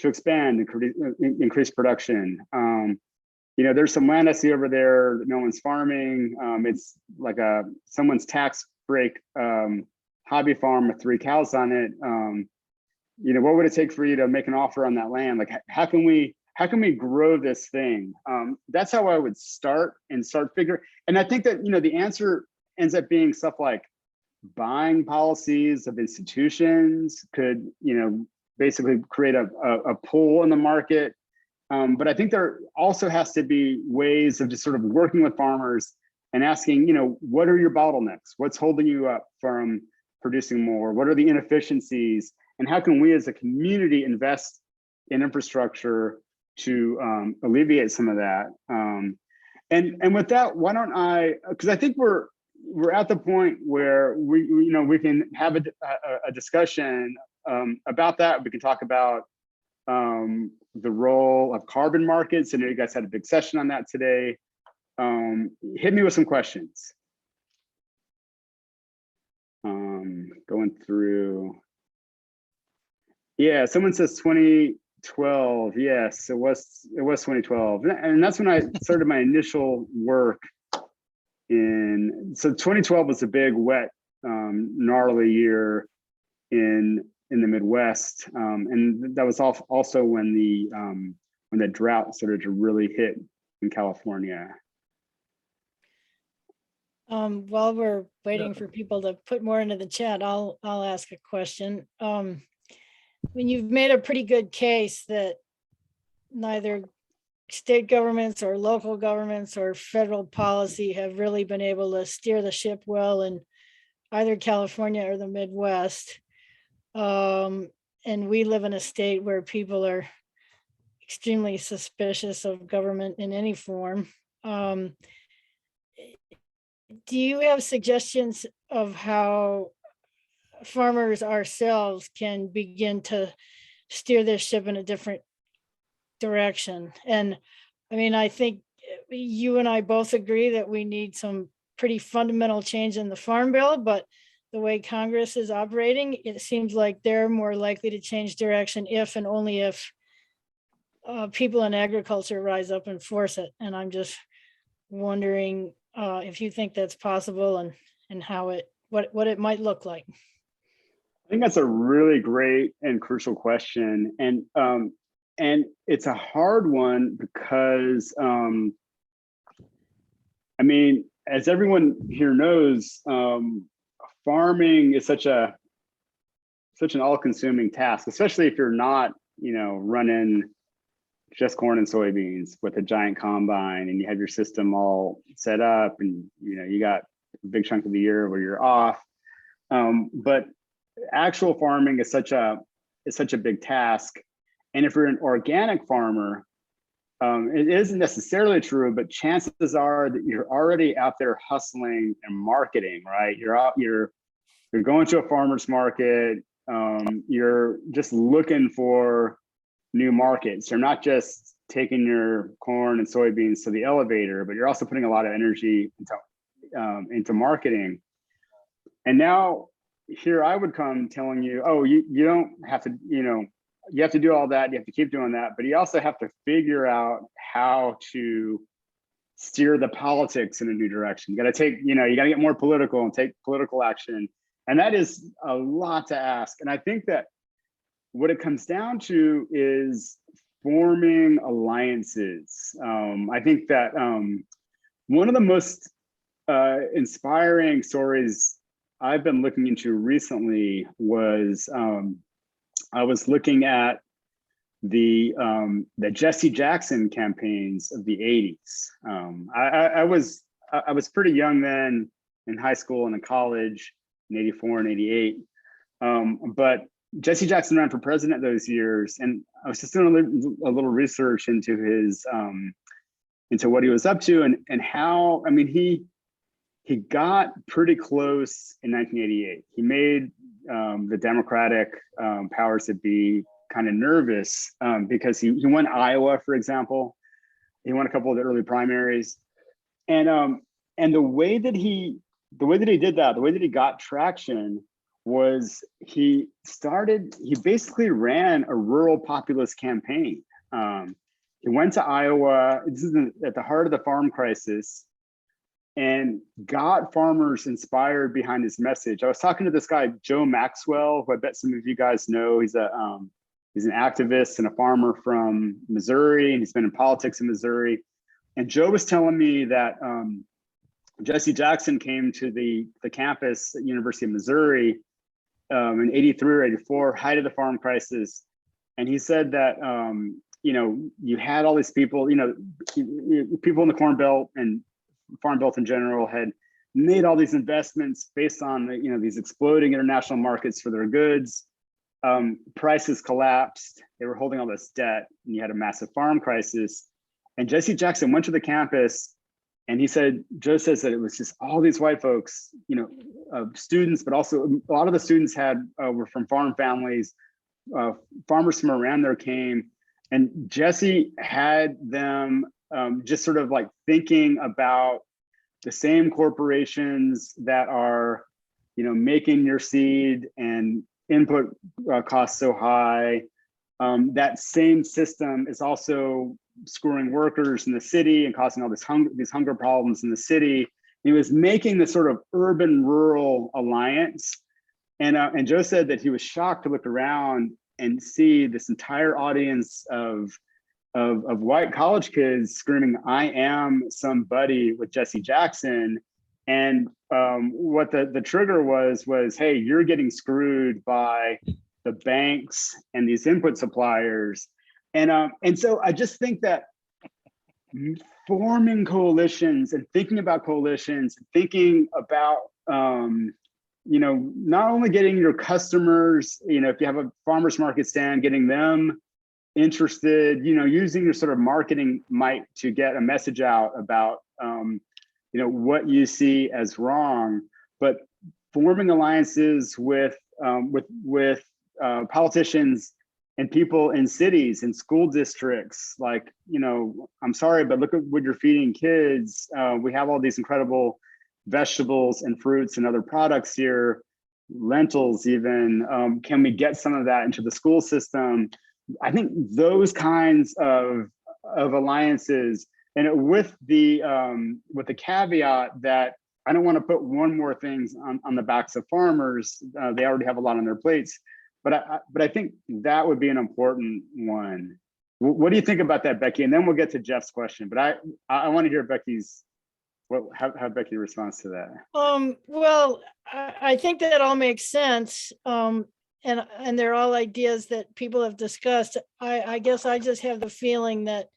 expand and increase production? There's some land I see over there that no one's farming. It's like someone's tax break hobby farm with 3 cows on it. What would it take for you to make an offer on that land? Like, how can we grow this thing? That's how I would start figuring. And I think that the answer ends up being stuff like buying policies of institutions could, basically create a pull in the market. But I think there also has to be ways of just sort of working with farmers and asking, what are your bottlenecks? What's holding you up from producing more? What are the inefficiencies? And how can we as a community invest in infrastructure to alleviate some of that? And with that, why don't I, because I think we're at the point where we can have a discussion about that. We can talk about the role of carbon markets. I know you guys had a big session on that today. Hit me with some questions. Going through. Yeah, someone says 2012. Yes, it was 2012, and that's when I started my initial work. So 2012 was a big, wet, gnarly year in the Midwest, and that was also when the drought started to really hit in California. While we're waiting for people to put more into the chat, I'll ask a question. When you've made a pretty good case that neither state governments or local governments or federal policy have really been able to steer the ship well in either California or the Midwest. And we live in a state where people are extremely suspicious of government in any form. Do you have suggestions of how farmers ourselves can begin to steer this ship in a different direction? And I mean, I think you and I both agree that we need some pretty fundamental change in the Farm Bill, but the way Congress is operating, it seems like they're more likely to change direction if and only if people in agriculture rise up and force it. And I'm just wondering if you think that's possible and how what it might look like. I think that's a really great and crucial question, and it's a hard one because I mean, as everyone here knows, farming is such an all-consuming task, especially if you're not, running just corn and soybeans with a giant combine and you have your system all set up and you got a big chunk of the year where you're off. But actual farming is such a big task. And if you're an organic farmer, it isn't necessarily true, but chances are that you're already out there hustling and marketing, right? You're going to a farmer's market. You're just looking for new markets. You're not just taking your corn and soybeans to the elevator, but you're also putting a lot of energy into marketing. And now here I would come telling you, oh, you don't have to, you have to do all that. You have to keep doing that, but you also have to figure out how to steer the politics in a new direction. You got to take, you got to get more political and take political action. And that is a lot to ask. And I think that what it comes down to is forming alliances. I think that one of the most inspiring stories I've been looking into recently was I was looking at the Jesse Jackson campaigns of the 80s. I was pretty young then in high school and in college in 84 and 88. But Jesse Jackson ran for president those years, and I was just doing a little research into his into what he was up to and how, I mean, he got pretty close in 1988. He made the Democratic powers that be kind of nervous because he won Iowa, for example. He won a couple of the early primaries, and the way that he did that, the way that he got traction was he basically ran a rural populist campaign. He went to Iowa. This is at the heart of the farm crisis, and got farmers inspired behind his message. I was talking to this guy, Joe Maxwell, who I bet some of you guys know. He's an activist and a farmer from Missouri, and he's been in politics in Missouri. And Joe was telling me that Jesse Jackson came to the campus at University of Missouri in 83 or 84, height of the farm crisis. And he said that, you had all these people, people in the Corn Belt and Farm Belt in general had made all these investments based on, these exploding international markets for their goods. Prices collapsed. They were holding all this debt, and you had a massive farm crisis. And Jesse Jackson went to the campus, and he said, Joe says that it was just all these white folks, students, but also a lot of the students were from farm families. Farmers from around there came, and Jesse had them just sort of like thinking about the same corporations that are, making your seed and input costs so high. That same system is also screwing workers in the city and causing all these hunger problems in the city. He was making this sort of urban-rural alliance. And Joe said that he was shocked to look around and see this entire audience of white college kids screaming, "I am somebody" with Jesse Jackson. And what the trigger was, hey, you're getting screwed by the banks and these input suppliers. And so I just think that forming coalitions and thinking about coalitions, thinking about, not only getting your customers, if you have a farmer's market stand, getting them interested, using your sort of marketing might to get a message out about, what you see as wrong, but forming alliances with politicians and people in cities and school districts. Like, I'm sorry, but look at what you're feeding kids. We have all these incredible vegetables and fruits and other products here, lentils even. Can we get some of that into the school system? I think those kinds of alliances, and with the caveat that I don't want to put one more things on the backs of farmers. They already have a lot on their plates, but I think that would be an important one. What do you think about that, Becky? And then we'll get to Jeff's question. But I want to hear Becky's how Becky responds to that. Well, I think that all makes sense. And they're all ideas that people have discussed. I guess I just have the feeling that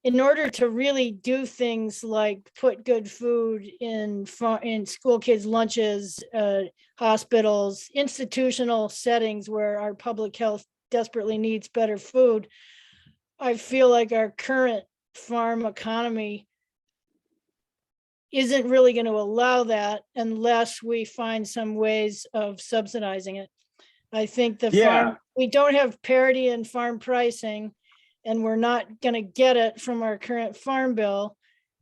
in order to really do things like put good food in school kids' lunches, hospitals, institutional settings where our public health desperately needs better food, I feel like our current farm economy isn't really going to allow that unless we find some ways of subsidizing it. I think we don't have parity in farm pricing, and we're not going to get it from our current farm bill.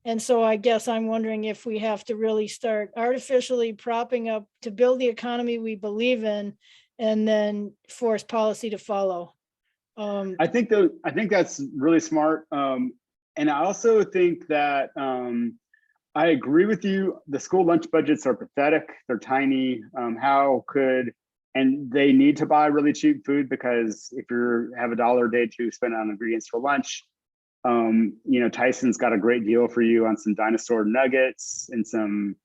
And so I guess I'm wondering if we have to really start artificially propping up to build the economy we believe in, and then force policy to follow. I think that's really smart. And I also think that I agree with you. The school lunch budgets are pathetic. They're tiny. And they need to buy really cheap food, because if you have $1 a day to spend on ingredients for lunch, Tyson's got a great deal for you on some dinosaur nuggets, and some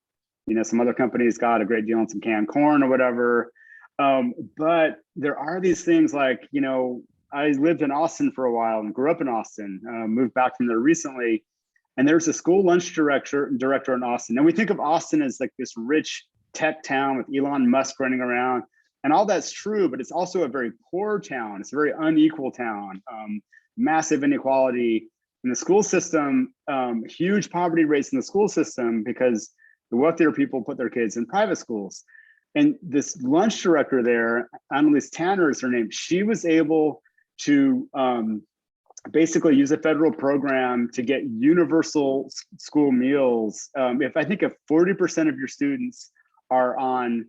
other companies got a great deal on some canned corn or whatever. But there are these things like, I lived in Austin for a while and grew up in Austin, moved back from there recently. And there's a school lunch director in Austin. And we think of Austin as like this rich tech town with Elon Musk running around. And all that's true, but it's also a very poor town. It's a very unequal town, massive inequality in the school system, huge poverty rates in the school system, because the wealthier people put their kids in private schools. And this lunch director there, Annalise Tanner is her name, she was able to basically use a federal program to get universal school meals. If 40% of your students are on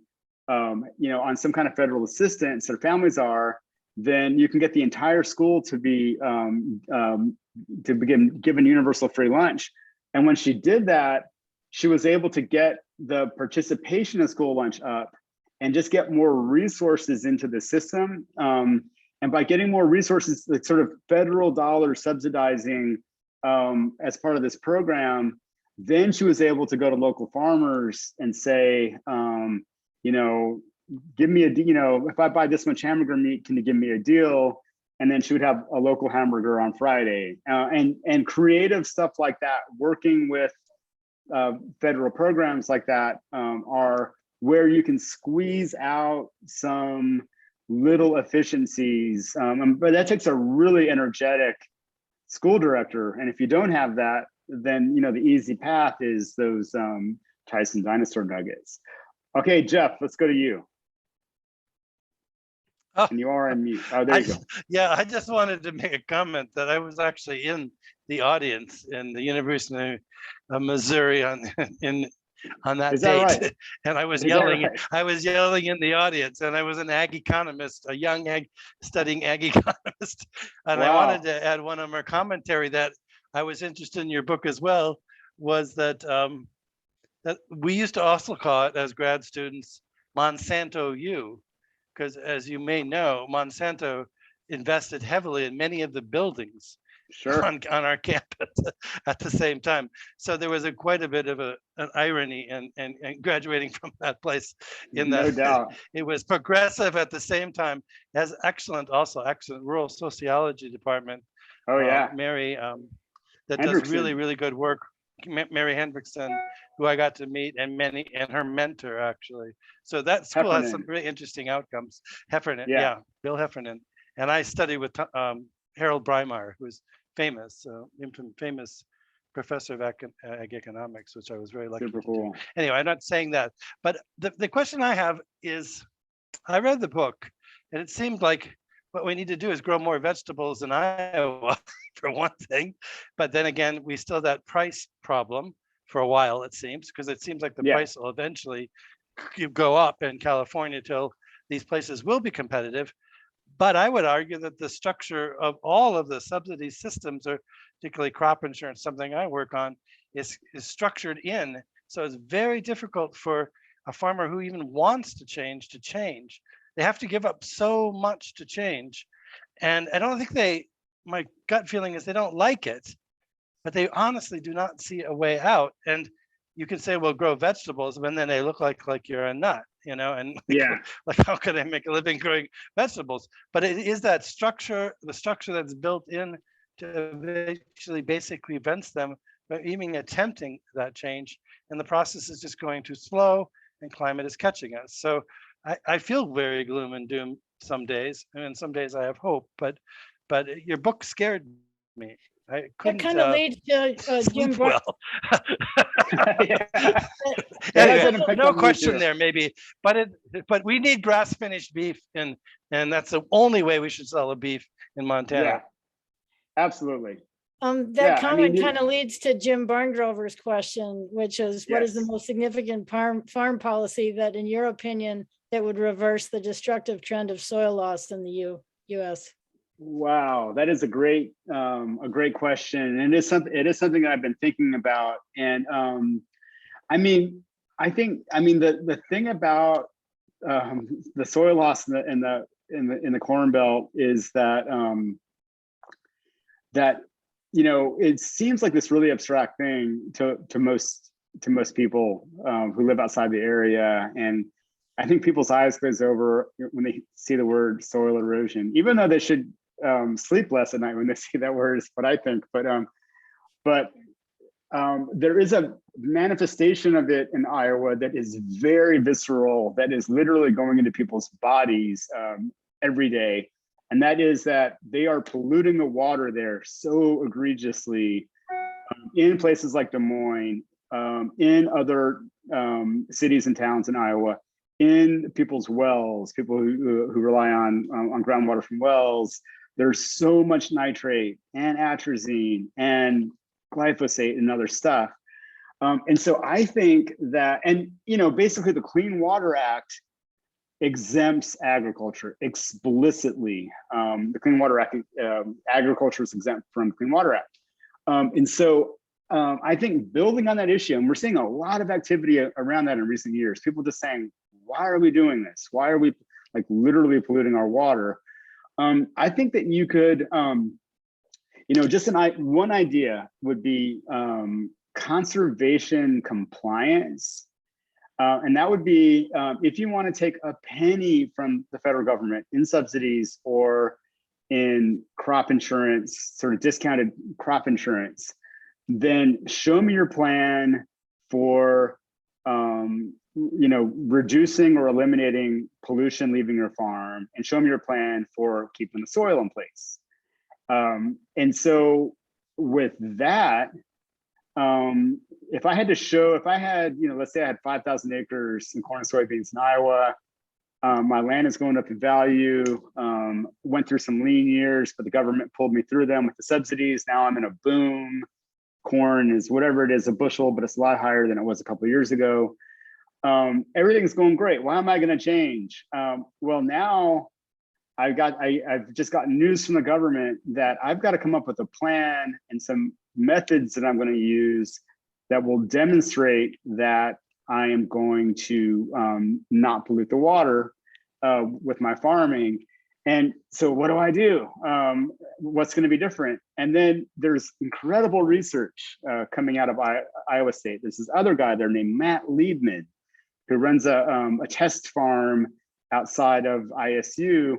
some kind of federal assistance, their families are, then you can get the entire school to be given universal free lunch. And when she did that, she was able to get the participation in school lunch up and just get more resources into the system. And by getting more resources, like sort of federal dollars subsidizing as part of this program, Then she was able to go to local farmers and say, you know, give me a, you know, if I buy this much hamburger meat, can you give me a deal? And then she would have a local hamburger on Friday, and creative stuff like that, working with federal programs like that are where you can squeeze out some little efficiencies. But that takes a really energetic school director. And if you don't have that, then, you know, the easy path is those Tyson dinosaur nuggets. Okay, Jeff, let's go to you. Oh, and you are on mute. Oh, there you go. Yeah, I just wanted to make a comment that I was actually in the audience in the University of Missouri on that Is that date, right? and I was Is that yelling. right? I was yelling in the audience, and I was an ag economist, a young ag studying ag economist, and I wanted Wow. to add one of my commentary that I was interested in your book as well, was that that we used to also call it as grad students Monsanto U, because as you may know, Monsanto invested heavily in many of the buildings Sure. on our campus at the same time. So there was quite a bit of an irony and graduating from that place, in No that doubt. it was progressive at the same time as excellent rural sociology department. Oh yeah. Mary, that does really, Hendrickson. really good work. Mary Hendrickson, who I got to meet, and her mentor actually. So that school has some Heffernan. really interesting outcomes. Heffernan, Yeah. yeah, Bill Heffernan. And I studied with Harold Breimeyer, who's famous, famous professor of ag economics, which I was very lucky Super to cool. do. Anyway, I'm not saying that, but the question I have is, I read the book, and it seemed like what we need to do is grow more vegetables in Iowa, for one thing. But then again, we still have that price problem for a while, it seems, because it seems like the Yeah. price will eventually go up in California till these places will be competitive. But I would argue that the structure of all of the subsidy systems, or particularly crop insurance, something I work on, is structured in. So it's very difficult for a farmer who even wants to change. They have to give up so much to change. And I don't think my gut feeling is they don't like it, but they honestly do not see a way out. And you can say, well, grow vegetables, and then they look like you're a nut, you know, and Yeah. like how could I make a living growing vegetables? But it is that structure, the structure that's built in to actually basically prevents them from even attempting that change. And the process is just going too slow, and climate is catching us. So I feel very gloom and doom some days, and some days I have hope, but your book scared me. I That couldn't kind of leads to Jim sleep well. Yeah. That Anyway, hasn't picked no up me question too. there, maybe, but we need grass finished beef, and that's the only way we should sell a beef in Montana. Yeah. Absolutely. That Yeah, I comment mean, kind of leads to Jim Barngrover's question, which is, what is the Yes. most significant farm policy that, in your opinion, that would reverse the destructive trend of soil loss in the U.S.? Wow, that is a great question, and it is something that I've been thinking about. And I mean, the thing about the soil loss in the Corn Belt is that that, you know, it seems like this really abstract thing to most people who live outside the area. And I think people's eyes glaze over when they see the word soil erosion, even though they should sleep less at night when they see that word, is what I think. But there is a manifestation of it in Iowa that is very visceral, that is literally going into people's bodies every day. And that is that they are polluting the water there so egregiously in places like Des Moines, in other cities and towns in Iowa, in people's wells, people who rely on groundwater from wells. There's so much nitrate and atrazine and glyphosate and other stuff. And so I think that, and you know, basically the Clean Water Act exempts agriculture explicitly. The Clean Water Act, agriculture is exempt from the Clean Water Act. And so I think building on that issue, and we're seeing a lot of activity around that in recent years, people just saying, why are we doing this? Why are we like literally polluting our water? I think that you could, you know, just one idea would be conservation compliance. And that would be if you want to take a penny from the federal government in subsidies or in crop insurance, sort of discounted crop insurance, then show me your plan for reducing or eliminating pollution leaving your farm, and show me your plan for keeping the soil in place. And so with that, if I had, let's say I had 5,000 acres in corn and soybeans in Iowa, my land is going up in value, went through some lean years, but the government pulled me through them with the subsidies. Now I'm in a boom. Corn is whatever it is, a bushel, but it's a lot higher than it was a couple of years ago. Everything's going great. Why am I going to change? Well, now I've just gotten news from the government that I've got to come up with a plan and some methods that I'm going to use that will demonstrate that I am going to not pollute the water with my farming. And so what do? What's going to be different? And then there's incredible research coming out of Iowa State. There's this other guy there named Matt Liebman, who runs a test farm outside of ISU,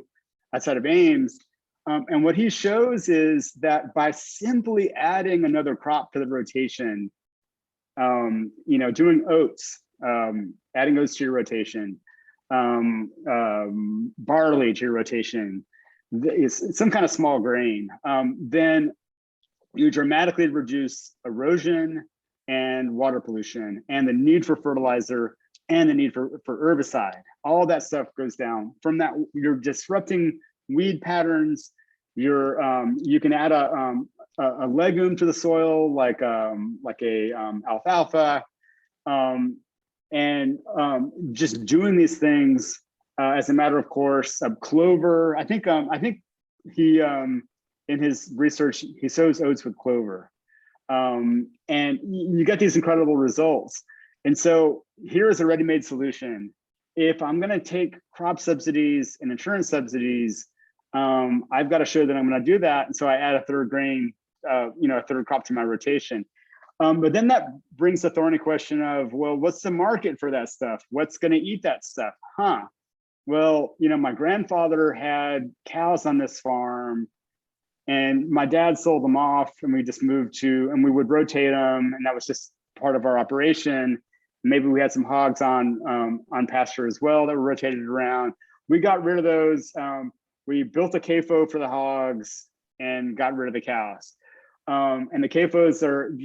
outside of Ames. And what he shows is that by simply adding another crop to the rotation, doing oats, adding oats to your rotation, barley to your rotation, is some kind of small grain, then you dramatically reduce erosion and water pollution and the need for fertilizer and the need for herbicide. All that stuff goes down. From that, you're disrupting weed patterns. You can add a legume to the soil, like a alfalfa, and just doing these things as a matter of course. Clover. I think he in his research he sows oats with clover, and you get these incredible results. And so here is a ready-made solution. If I'm going to take crop subsidies and insurance subsidies, I've got to show that I'm going to do that. And so I add a third grain, a third crop to my rotation. But then that brings the thorny question of, well, what's the market for that stuff? What's going to eat that stuff? Well, my grandfather had cows on this farm, and my dad sold them off, and we just moved and we would rotate them, and that was just part of our operation. Maybe we had some hogs on pasture as well that were rotated around. We got rid of those. We built a CAFO for the hogs and got rid of the cows. And the CAFOs are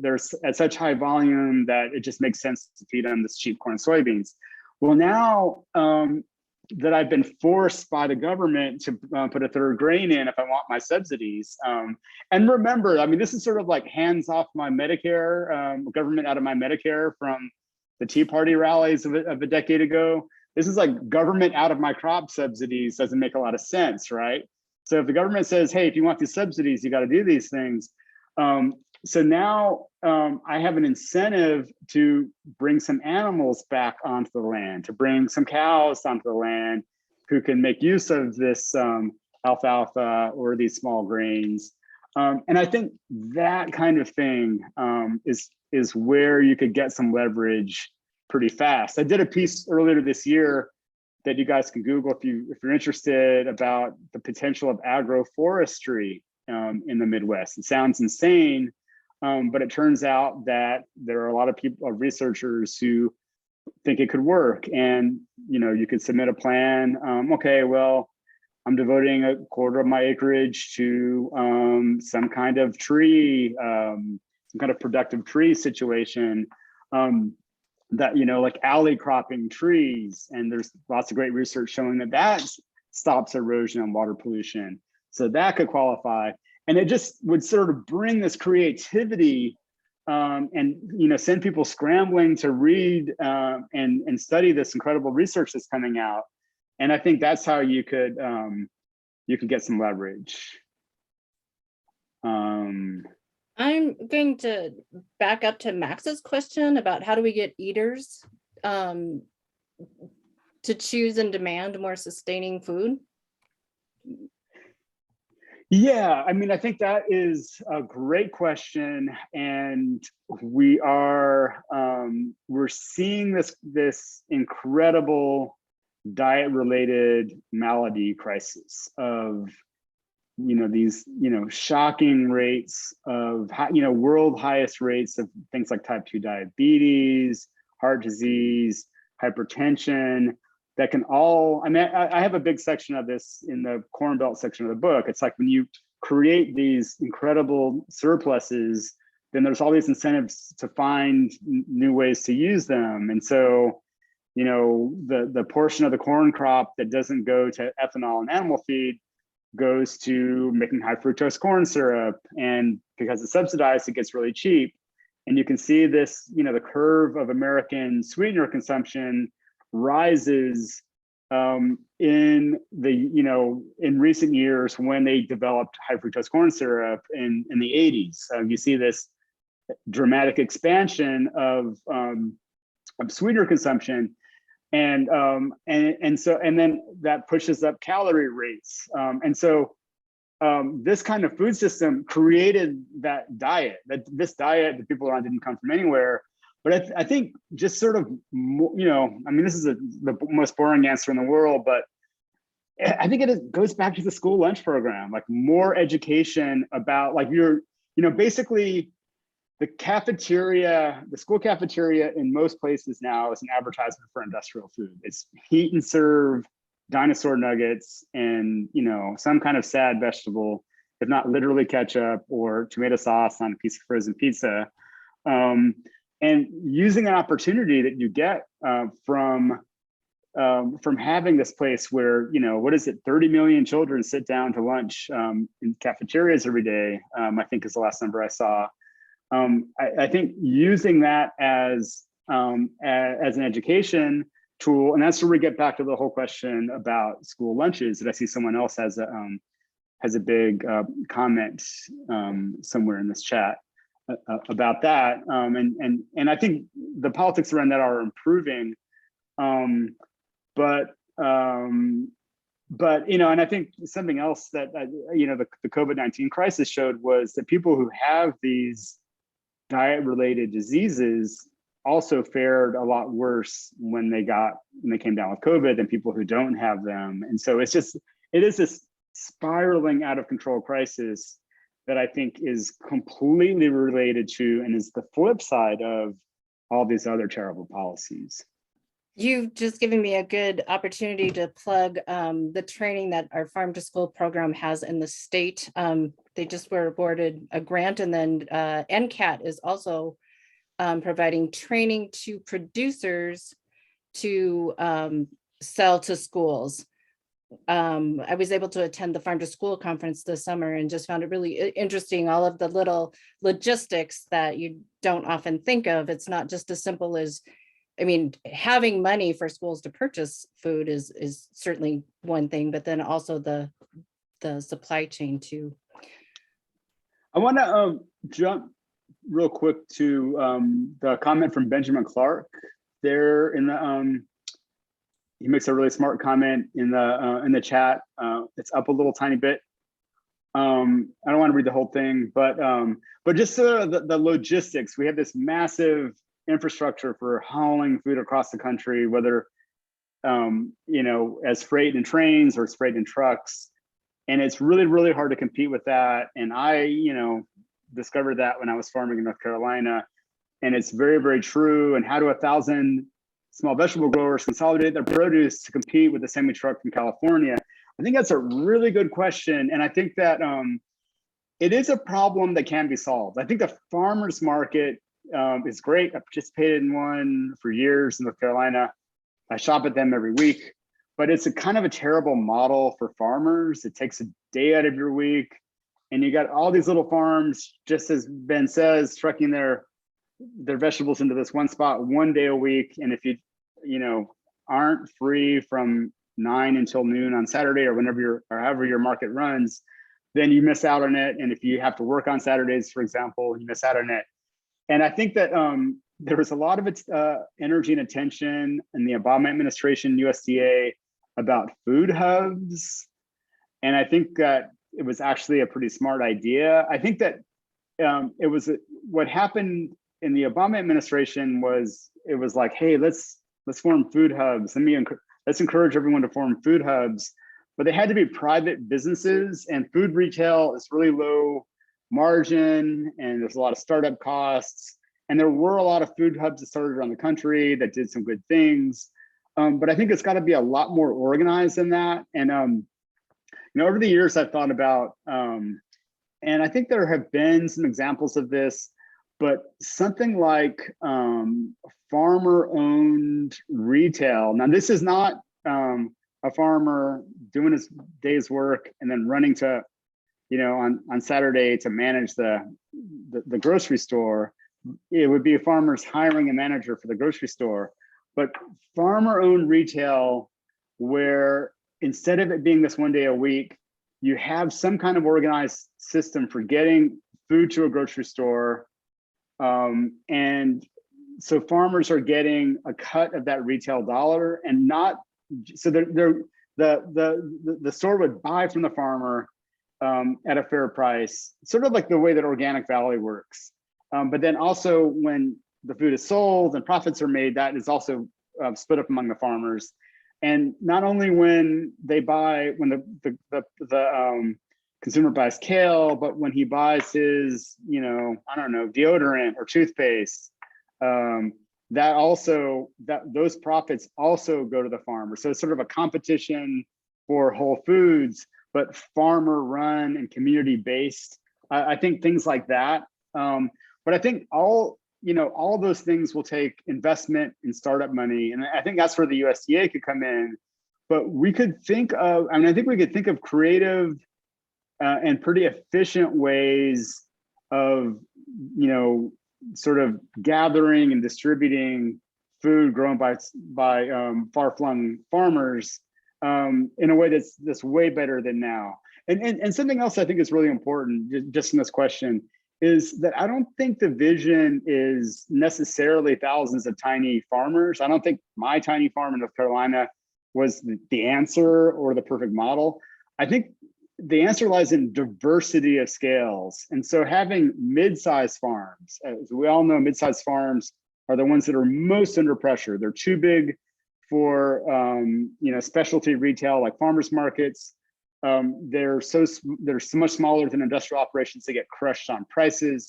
they're at such high volume that it just makes sense to feed them this cheap corn and soybeans. Well, now that I've been forced by the government to put a third grain in if I want my subsidies. And remember, this is sort of like hands off my Medicare, government out of my Medicare from the Tea Party rallies of a decade ago. This is like government out of my crop subsidies. Doesn't make a lot of sense, right? So if the government says, hey, if you want these subsidies, you got to do these things. So now I have an incentive to bring some animals back onto the land, to bring some cows onto the land who can make use of this alfalfa or these small grains. And I think that kind of thing is where you could get some leverage pretty fast. I did a piece earlier this year that you guys can Google if you're interested, about the potential of agroforestry in the Midwest. It sounds insane, but it turns out that there are a lot of researchers who think it could work. And you could submit a plan. Okay, well, I'm devoting a quarter of my acreage to some kind of tree, some kind of productive tree situation. That like alley cropping trees, and there's lots of great research showing that stops erosion and water pollution. So that could qualify, and it just would sort of bring this creativity and send people scrambling to read and study this incredible research that's coming out. And I think that's how you could get some leverage. I'm going to back up to Max's question about how do we get eaters to choose and demand more sustaining food? Yeah, I mean, I think that is a great question, and we're seeing this incredible diet-related malady crisis of these shocking rates of world highest rates of things like type 2 diabetes, heart disease, hypertension. That can all, I mean, I have a big section of this in the Corn Belt section of the book. It's like when you create these incredible surpluses, then there's all these incentives to find new ways to use them. And so, the portion of the corn crop that doesn't go to ethanol and animal feed goes to making high fructose corn syrup. And because it's subsidized, it gets really cheap. And you can see this, the curve of American sweetener consumption rises in recent years when they developed high fructose corn syrup in the 80s. You see this dramatic expansion of sweetener consumption, and then that pushes up calorie rates. This kind of food system created that diet. This diet that people are on didn't come from anywhere. But I think just sort of, I mean, this is the most boring answer in the world, but I think it goes back to the school lunch program, like more education about basically the school cafeteria in most places now is an advertisement for industrial food. It's heat and serve dinosaur nuggets and, some kind of sad vegetable, if not literally ketchup or tomato sauce on a piece of frozen pizza. And using an opportunity that you get from having this place where, 30 million children sit down to lunch in cafeterias every day, I think is the last number I saw. I think using that as an education tool, and that's where we get back to the whole question about school lunches, that I see someone else has a big comment somewhere in this chat about that, and I think the politics around that are improving, but and I think something else that the COVID-19 crisis showed was that people who have these diet-related diseases also fared a lot worse when they came down with COVID than people who don't have them, and so it is this spiraling out of control crisis that I think is completely related to and is the flip side of all these other terrible policies. You've just given me a good opportunity to plug the training that our Farm to School program has in the state. They just were awarded a grant, and then NCAT is also providing training to producers to sell to schools. I was able to attend the Farm to School conference this summer and just found it really interesting, all of the little logistics that you don't often think of. It's not just as simple as, having money for schools to purchase food is certainly one thing, but then also the supply chain too. I want to jump real quick to the comment from Benjamin Clark there in the he makes a really smart comment in the chat. It's up a little tiny bit. I don't want to read the whole thing, but just the logistics. We have this massive infrastructure for hauling food across the country, whether as freight in trains or it's freight in trucks, and it's really, really hard to compete with that. And I discovered that when I was farming in North Carolina, and it's very, very true. And how do 1,000 small vegetable growers consolidate their produce to compete with the semi truck from California? I think that's a really good question. And I think that it is a problem that can be solved. I think the farmers market is great. I participated in one for years in North Carolina. I shop at them every week, but it's a kind of a terrible model for farmers. It takes a day out of your week, and you got all these little farms, just as Ben says, trucking their vegetables into this one spot one day a week. And if you aren't free from 9 until noon on Saturday or however your market runs, then you miss out on it. And if you have to work on Saturdays, for example, you miss out on it. And I think that there was a lot of energy and attention in the Obama administration, USDA, about food hubs. And I think that it was actually a pretty smart idea. I think that what happened in the Obama administration was, it was like, hey, let's form food hubs. Let's encourage everyone to form food hubs, but they had to be private businesses, and food retail is really low margin, and there's a lot of startup costs. And there were a lot of food hubs that started around the country that did some good things. But I think it's got to be a lot more organized than that. And over the years, I've thought about, and I think there have been some examples of this, but something like farmer-owned retail. Now, this is not a farmer doing his day's work and then running to, on Saturday to manage the grocery store. It would be farmers hiring a manager for the grocery store, but farmer-owned retail, where instead of it being this one day a week, you have some kind of organized system for getting food to a grocery store. And so farmers are getting a cut of that retail dollar, and not, so the store would buy from the farmer at a fair price, sort of like the way that Organic Valley works. But then also when the food is sold and profits are made, that is also split up among the farmers. And not only when they buy, when the consumer buys kale, but when he buys his, I don't know, deodorant or toothpaste, those profits also go to the farmer. So it's sort of a competition for Whole Foods, but farmer run and community based. I think things like that. But I think all those things will take investment in startup money. And I think that's where the USDA could come in. But we could think of, I think we could think of creative and pretty efficient ways of, sort of gathering and distributing food grown by far-flung farmers in a way that's way better than now. And something else I think is really important, just in this question, is that I don't think the vision is necessarily thousands of tiny farmers. I don't think my tiny farm in North Carolina was the answer or the perfect model. I think the answer lies in diversity of scales. And so having mid-sized farms, as we all know, mid-sized farms are the ones that are most under pressure. They're too big for specialty retail like farmers markets. They're so much smaller than industrial operations. They get crushed on prices.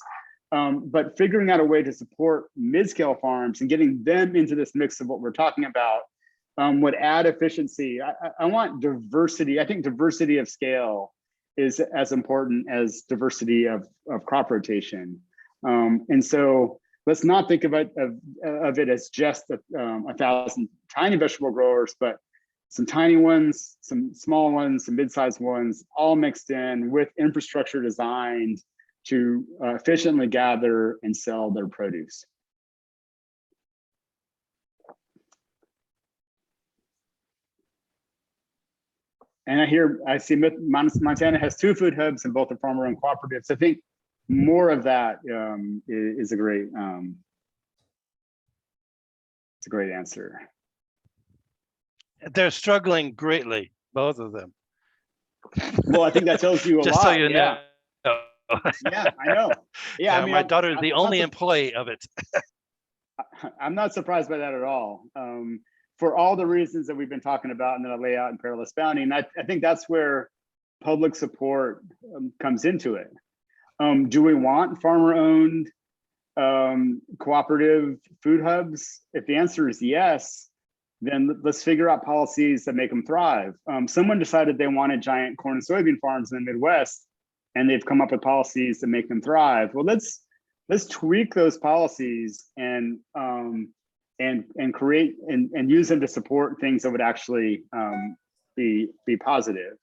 But figuring out a way to support mid-scale farms and getting them into this mix of what we're talking about would add efficiency. I want diversity. I think diversity of scale is as important as diversity of crop rotation. And so let's not think of it as just 1,000 tiny vegetable growers, but some tiny ones, some small ones, some mid-sized ones, all mixed in with infrastructure designed to efficiently gather and sell their produce. And I see Montana has 2 food hubs and both are farmer-owned cooperatives. I think more of that is a great, it's a great answer. They're struggling greatly, both of them. Well, I think that tells you a Just lot. so you Yeah. know. Yeah, I know. Yeah, I mean, my daughter is the only employee of it. I'm not surprised by that at all. For all the reasons that we've been talking about and that I lay out in Perilous Bounty. And I think that's where public support comes into it. Do we want farmer-owned cooperative food hubs? If the answer is yes, then let's figure out policies that make them thrive. Someone decided they wanted giant corn and soybean farms in the Midwest, and they've come up with policies that make them thrive. Well, let's tweak those policies and create and use them to support things that would actually be positive.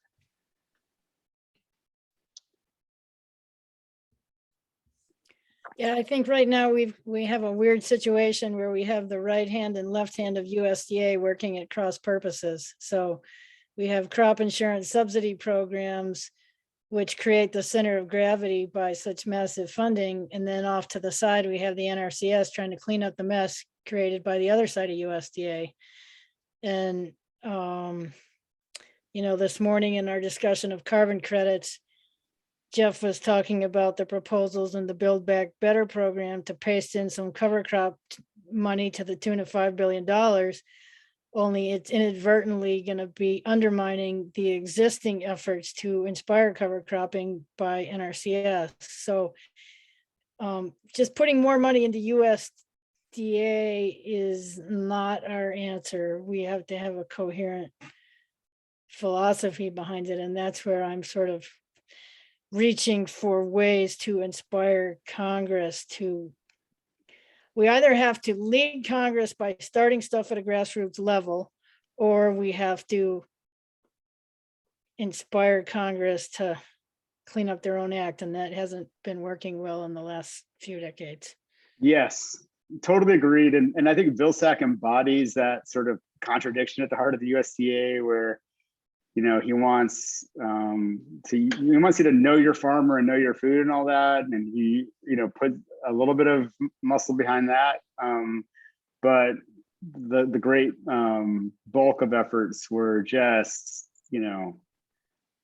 Yeah, I think right now we have a weird situation where we have the right hand and left hand of USDA working at cross purposes. So we have crop insurance subsidy programs, which create the center of gravity by such massive funding. And then off to the side, we have the NRCS trying to clean up the mess created by the other side of USDA. And, this morning in our discussion of carbon credits, Jeff was talking about the proposals in the Build Back Better program to paste in some cover crop money to the tune of $5 billion. Only it's inadvertently going to be undermining the existing efforts to inspire cover cropping by NRCS. So just putting more money into USDA is not our answer. We have to have a coherent philosophy behind it. And that's where I'm sort of reaching for ways to inspire Congress to, we either have to lead Congress by starting stuff at a grassroots level, or we have to inspire Congress to clean up their own act. And that hasn't been working well in the last few decades. Yes, totally agreed. And I think Vilsack embodies that sort of contradiction at the heart of the USDA, where he wants you to know your farmer and know your food and all that, and he put a little bit of muscle behind that, but the great bulk of efforts were just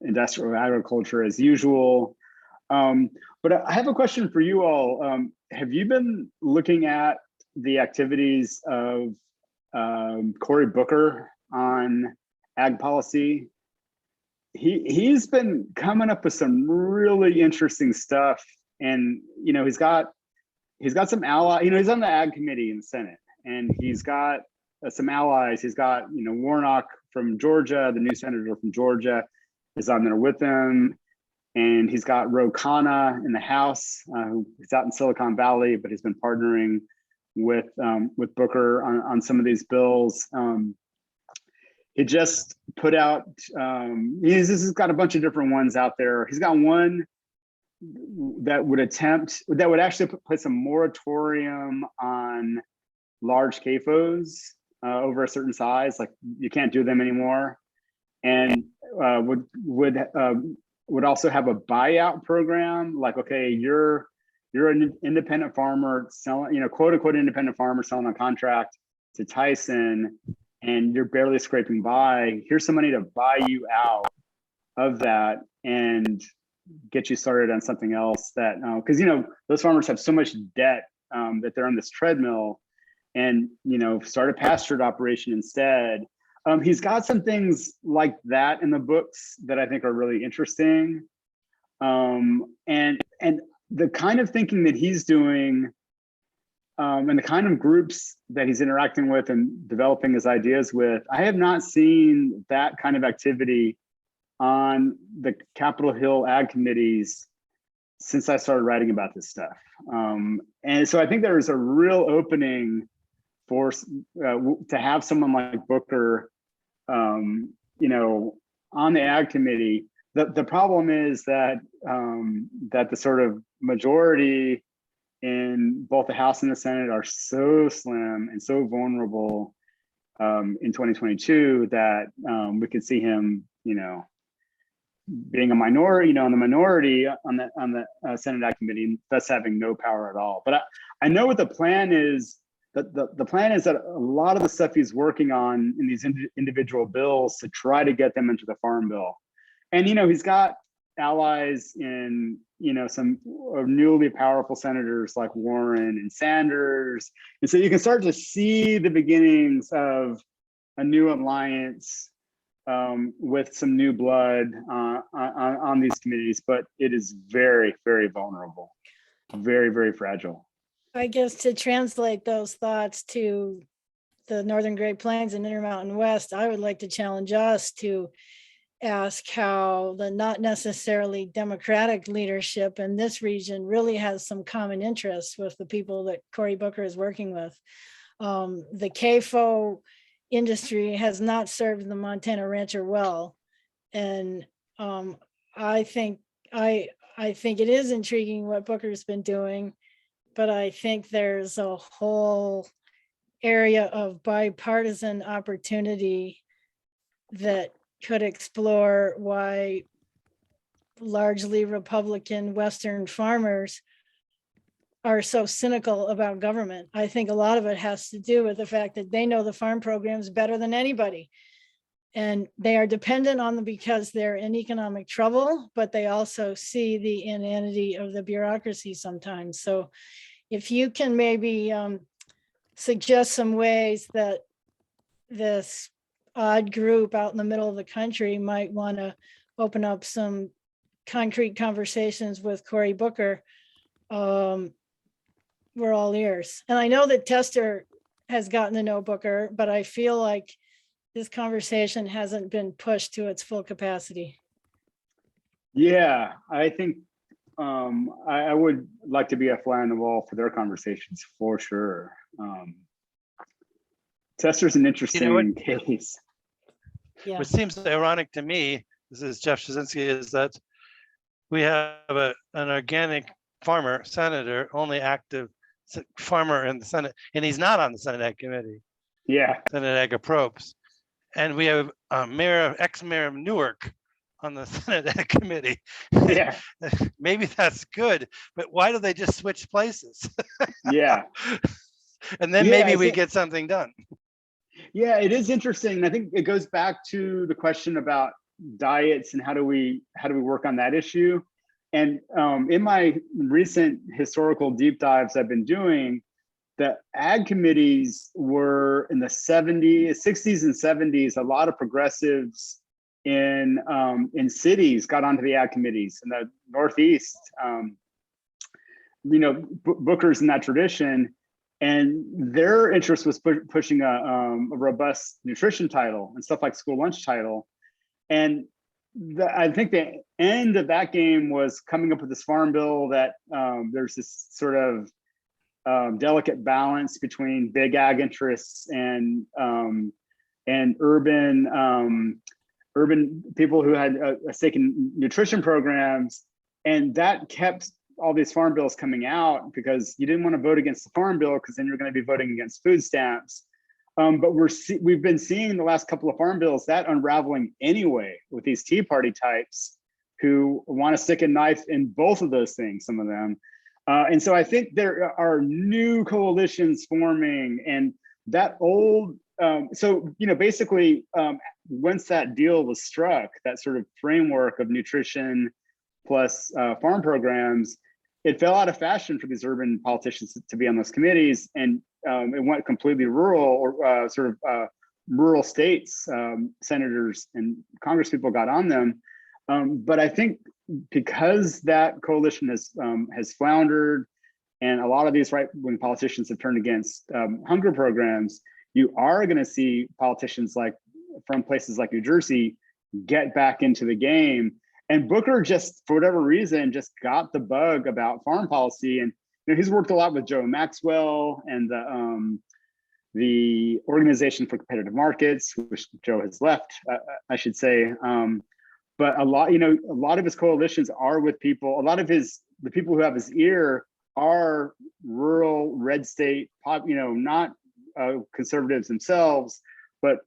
industrial agriculture as usual. But I have a question for you all. Have you been looking at the activities of Cory Booker on ag policy? He's been coming up with some really interesting stuff, and he's got some ally. He's on the ag committee in the Senate, and he's got some allies. He's got Warnock from Georgia, the new senator from Georgia, is on there with him, and he's got Ro Khanna in the House. He's out in Silicon Valley, but he's been partnering with Booker on some of these bills. He just put out, he's got a bunch of different ones out there. He's got one that would actually put some moratorium on large CAFOs over a certain size, like you can't do them anymore, and would also have a buyout program, like, okay, you're an independent farmer selling, quote unquote independent farmer selling a contract to Tyson, and you're barely scraping by. Here's some money to buy you out of that and get you started on something else that, because those farmers have so much debt that they're on this treadmill, and start a pastured operation instead. He's got some things like that in the books that I think are really interesting, and the kind of thinking that he's doing, and the kind of groups that he's interacting with and developing his ideas with. I have not seen that kind of activity on the Capitol Hill ag committees since I started writing about this stuff. And so I think there is a real opening for to have someone like Booker, on the ag committee. The problem is that that the sort of majority in both the House and the Senate are so slim and so vulnerable in 2022 that we could see him, being a minority, in the minority on the Senate Ag Committee, and thus having no power at all. But I know what the plan is. The plan is that a lot of the stuff he's working on in these individual bills to try to get them into the Farm Bill, and he's got allies in some newly powerful senators like Warren and Sanders, and so you can start to see the beginnings of a new alliance with some new blood on these committees, but it is very, very vulnerable, very, very fragile. I guess to translate those thoughts to the Northern Great Plains and Intermountain West, I would like to challenge us to ask how the not necessarily democratic leadership in this region really has some common interests with the people that Cory Booker is working with. The CAFO industry has not served the Montana rancher well, and I think it is intriguing what Booker's been doing, but I think there's a whole area of bipartisan opportunity that could explore why largely Republican Western farmers are so cynical about government. I think a lot of it has to do with the fact that they know the farm programs better than anybody. And they are dependent on them because they're in economic trouble, but they also see the inanity of the bureaucracy sometimes. So if you can maybe suggest some ways that this odd group out in the middle of the country might want to open up some concrete conversations with Cory Booker, we're all ears. And I know that Tester has gotten to know Booker, but I feel like this conversation hasn't been pushed to its full capacity. Yeah, I think I would like to be a fly on the wall for their conversations for sure. Tester's an interesting case. Yeah. What seems ironic to me, this is Jeff Shazinski, is that we have an organic farmer, senator, only active farmer in the Senate, and he's not on the Senate Ag Committee. Yeah. Senate Ag Approps. And we have ex-mayor of Newark on the Senate Ag Committee. Yeah. Maybe that's good, but why do they just switch places? Yeah. And then maybe we get something done. Yeah, it is interesting. I think it goes back to the question about diets and how do we work on that issue. And in my recent historical deep dives I've been doing, the ag committees were in the 60s and 70s. A lot of progressives in cities got onto the ag committees in the Northeast. Booker's in that tradition, and their interest was pushing a robust nutrition title and stuff like school lunch title. And I think the end of that game was coming up with this farm bill that there's this sort of delicate balance between big ag interests and urban people who had a stake in nutrition programs, and that kept all these farm bills coming out because you didn't want to vote against the farm bill because then you're going to be voting against food stamps. But we've been seeing the last couple of farm bills that unraveling anyway with these Tea Party types who want to stick a knife in both of those things, some of them. And so I think there are new coalitions forming, and that old, basically once that deal was struck, that sort of framework of nutrition plus farm programs, it fell out of fashion for these urban politicians to be on those committees, and it went completely rural, or rural states. Senators and congresspeople got on them, but I think because that coalition has floundered, and a lot of these right-wing politicians have turned against hunger programs, you are going to see politicians from places like New Jersey get back into the game. And Booker just, for whatever reason, just got the bug about farm policy. And he's worked a lot with Joe Maxwell and the Organization for Competitive Markets, which Joe has left, I should say. But a lot of his coalitions are with people. A lot of the people who have his ear are rural red state, not conservatives themselves, but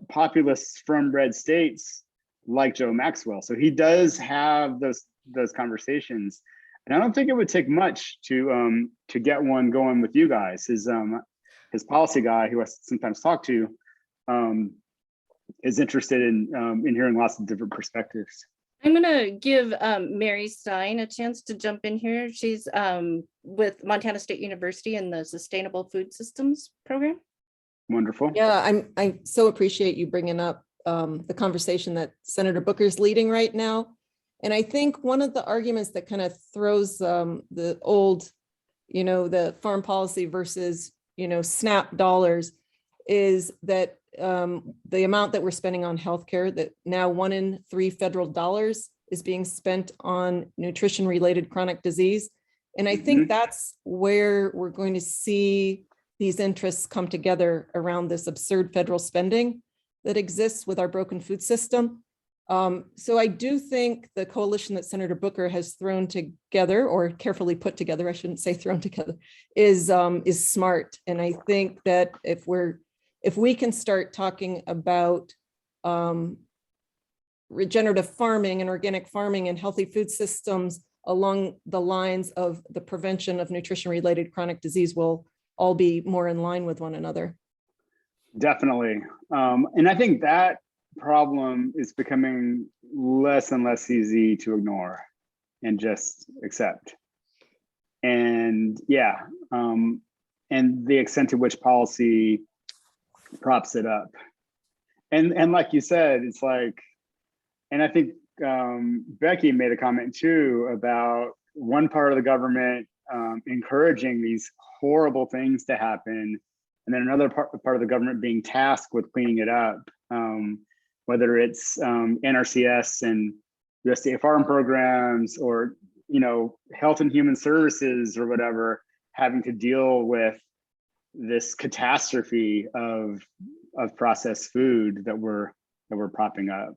populists from red states like Joe Maxwell. So he does have those conversations, and I don't think it would take much to get one going with you guys. His policy guy, who I sometimes talk to, is interested in hearing lots of different perspectives. I'm going to give Mary Stein a chance to jump in here. She's with Montana State University in the Sustainable Food Systems program. Wonderful. Yeah, I so appreciate you bringing up the conversation that Senator Booker's leading right now. And I think one of the arguments that kind of throws the old, the farm policy versus, SNAP dollars is that the amount that we're spending on healthcare, that now 1 in 3 federal dollars is being spent on nutrition-related chronic disease. And I think that's where we're going to see these interests come together around this absurd federal spending that exists with our broken food system. So I do think the coalition that Senator Booker has thrown together, or carefully put together, I shouldn't say thrown together, is smart. And I think that if we can start talking about regenerative farming and organic farming and healthy food systems along the lines of the prevention of nutrition-related chronic disease, we'll all be more in line with one another. Definitely. And I think that problem is becoming less and less easy to ignore and just accept. And yeah, and the extent to which policy props it up. And like you said, it's like, and I think Becky made a comment too about one part of the government encouraging these horrible things to happen, and then another part of the government being tasked with cleaning it up, whether it's NRCS and USDA farm programs, or Health and Human Services or whatever, having to deal with this catastrophe of processed food that we're propping up.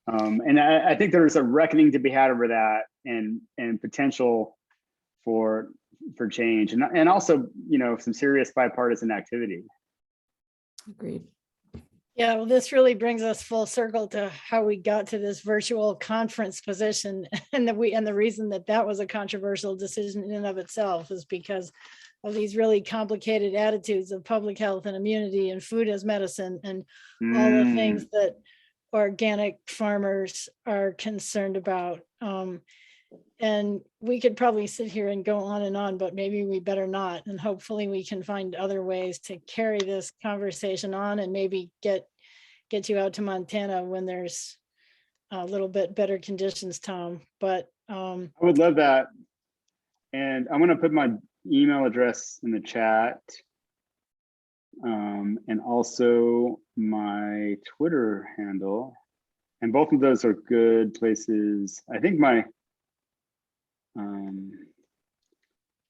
And I think there's a reckoning to be had over that, and potential for change, and also some serious bipartisan activity. Agreed. Yeah, well, this really brings us full circle to how we got to this virtual conference position, and the reason that was a controversial decision in and of itself is because of these really complicated attitudes of public health and immunity and food as medicine and all the things that organic farmers are concerned about. And we could probably sit here and go on and on, but maybe we better not. And hopefully we can find other ways to carry this conversation on, and maybe get you out to Montana when there's a little bit better conditions, Tom. But I would love that. And I'm going to put my email address in the chat, and also my Twitter handle. And both of those are good places. I think my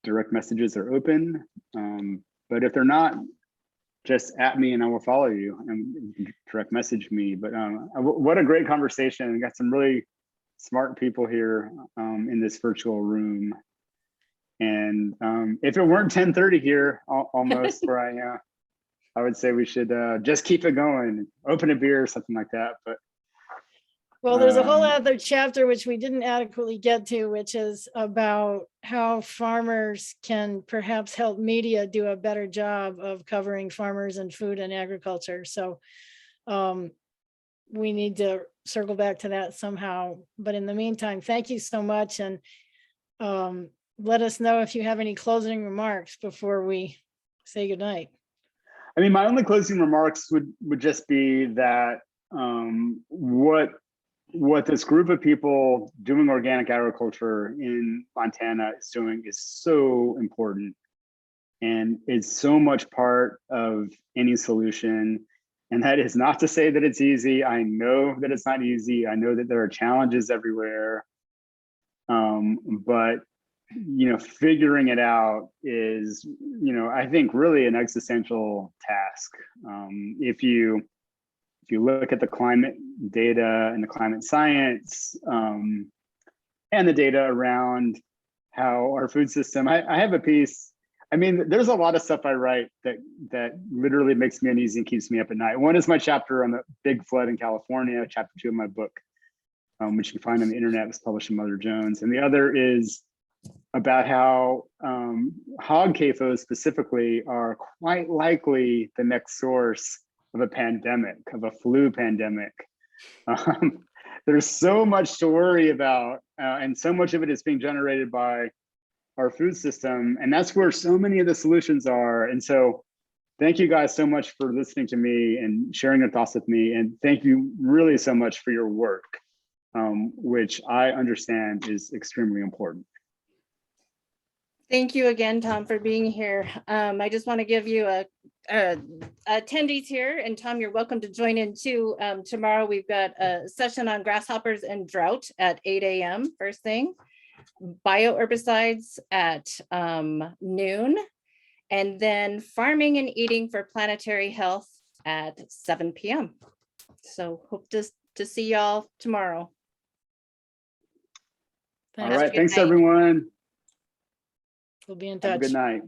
direct messages are open, but if they're not, just at me and I will follow you and you can direct message me. But what a great conversation. We got some really smart people here in this virtual room. And if it weren't 10:30 here, almost where I would say we should just keep it going, open a beer or something like that. But well, there's a whole other chapter which we didn't adequately get to, which is about how farmers can perhaps help media do a better job of covering farmers and food and agriculture. So we need to circle back to that somehow. But in the meantime, thank you so much. And let us know if you have any closing remarks before we say goodnight. I mean, my only closing remarks would just be that what this group of people doing organic agriculture in Montana is doing is so important, and it's so much part of any solution. And that is not to say that it's easy. I know that it's not easy. I know that there are challenges everywhere, but figuring it out is, I think really an existential task. If you look at the climate data and the climate science, and the data around how our food system, I have a piece. I mean, there's a lot of stuff I write that literally makes me uneasy and keeps me up at night. One is my chapter on the big flood in California, chapter 2 of my book, which you can find on the internet. It was published in Mother Jones. And the other is about how hog CAFOs specifically are quite likely the next source of a pandemic, of a flu pandemic. There's so much to worry about, and so much of it is being generated by our food system, and that's where so many of the solutions are. And so thank you guys so much for listening to me and sharing your thoughts with me, and thank you really so much for your work, which I understand is extremely important. Thank you again, Tom, for being here. I just want to give you attendees here, and Tom, you're welcome to join in too. Tomorrow we've got a session on grasshoppers and drought at 8 a.m. first thing, bioherbicides at noon, and then farming and eating for planetary health at 7 p.m. So hope to see y'all tomorrow. All right, thanks everyone. We'll be in Have a touch. good night.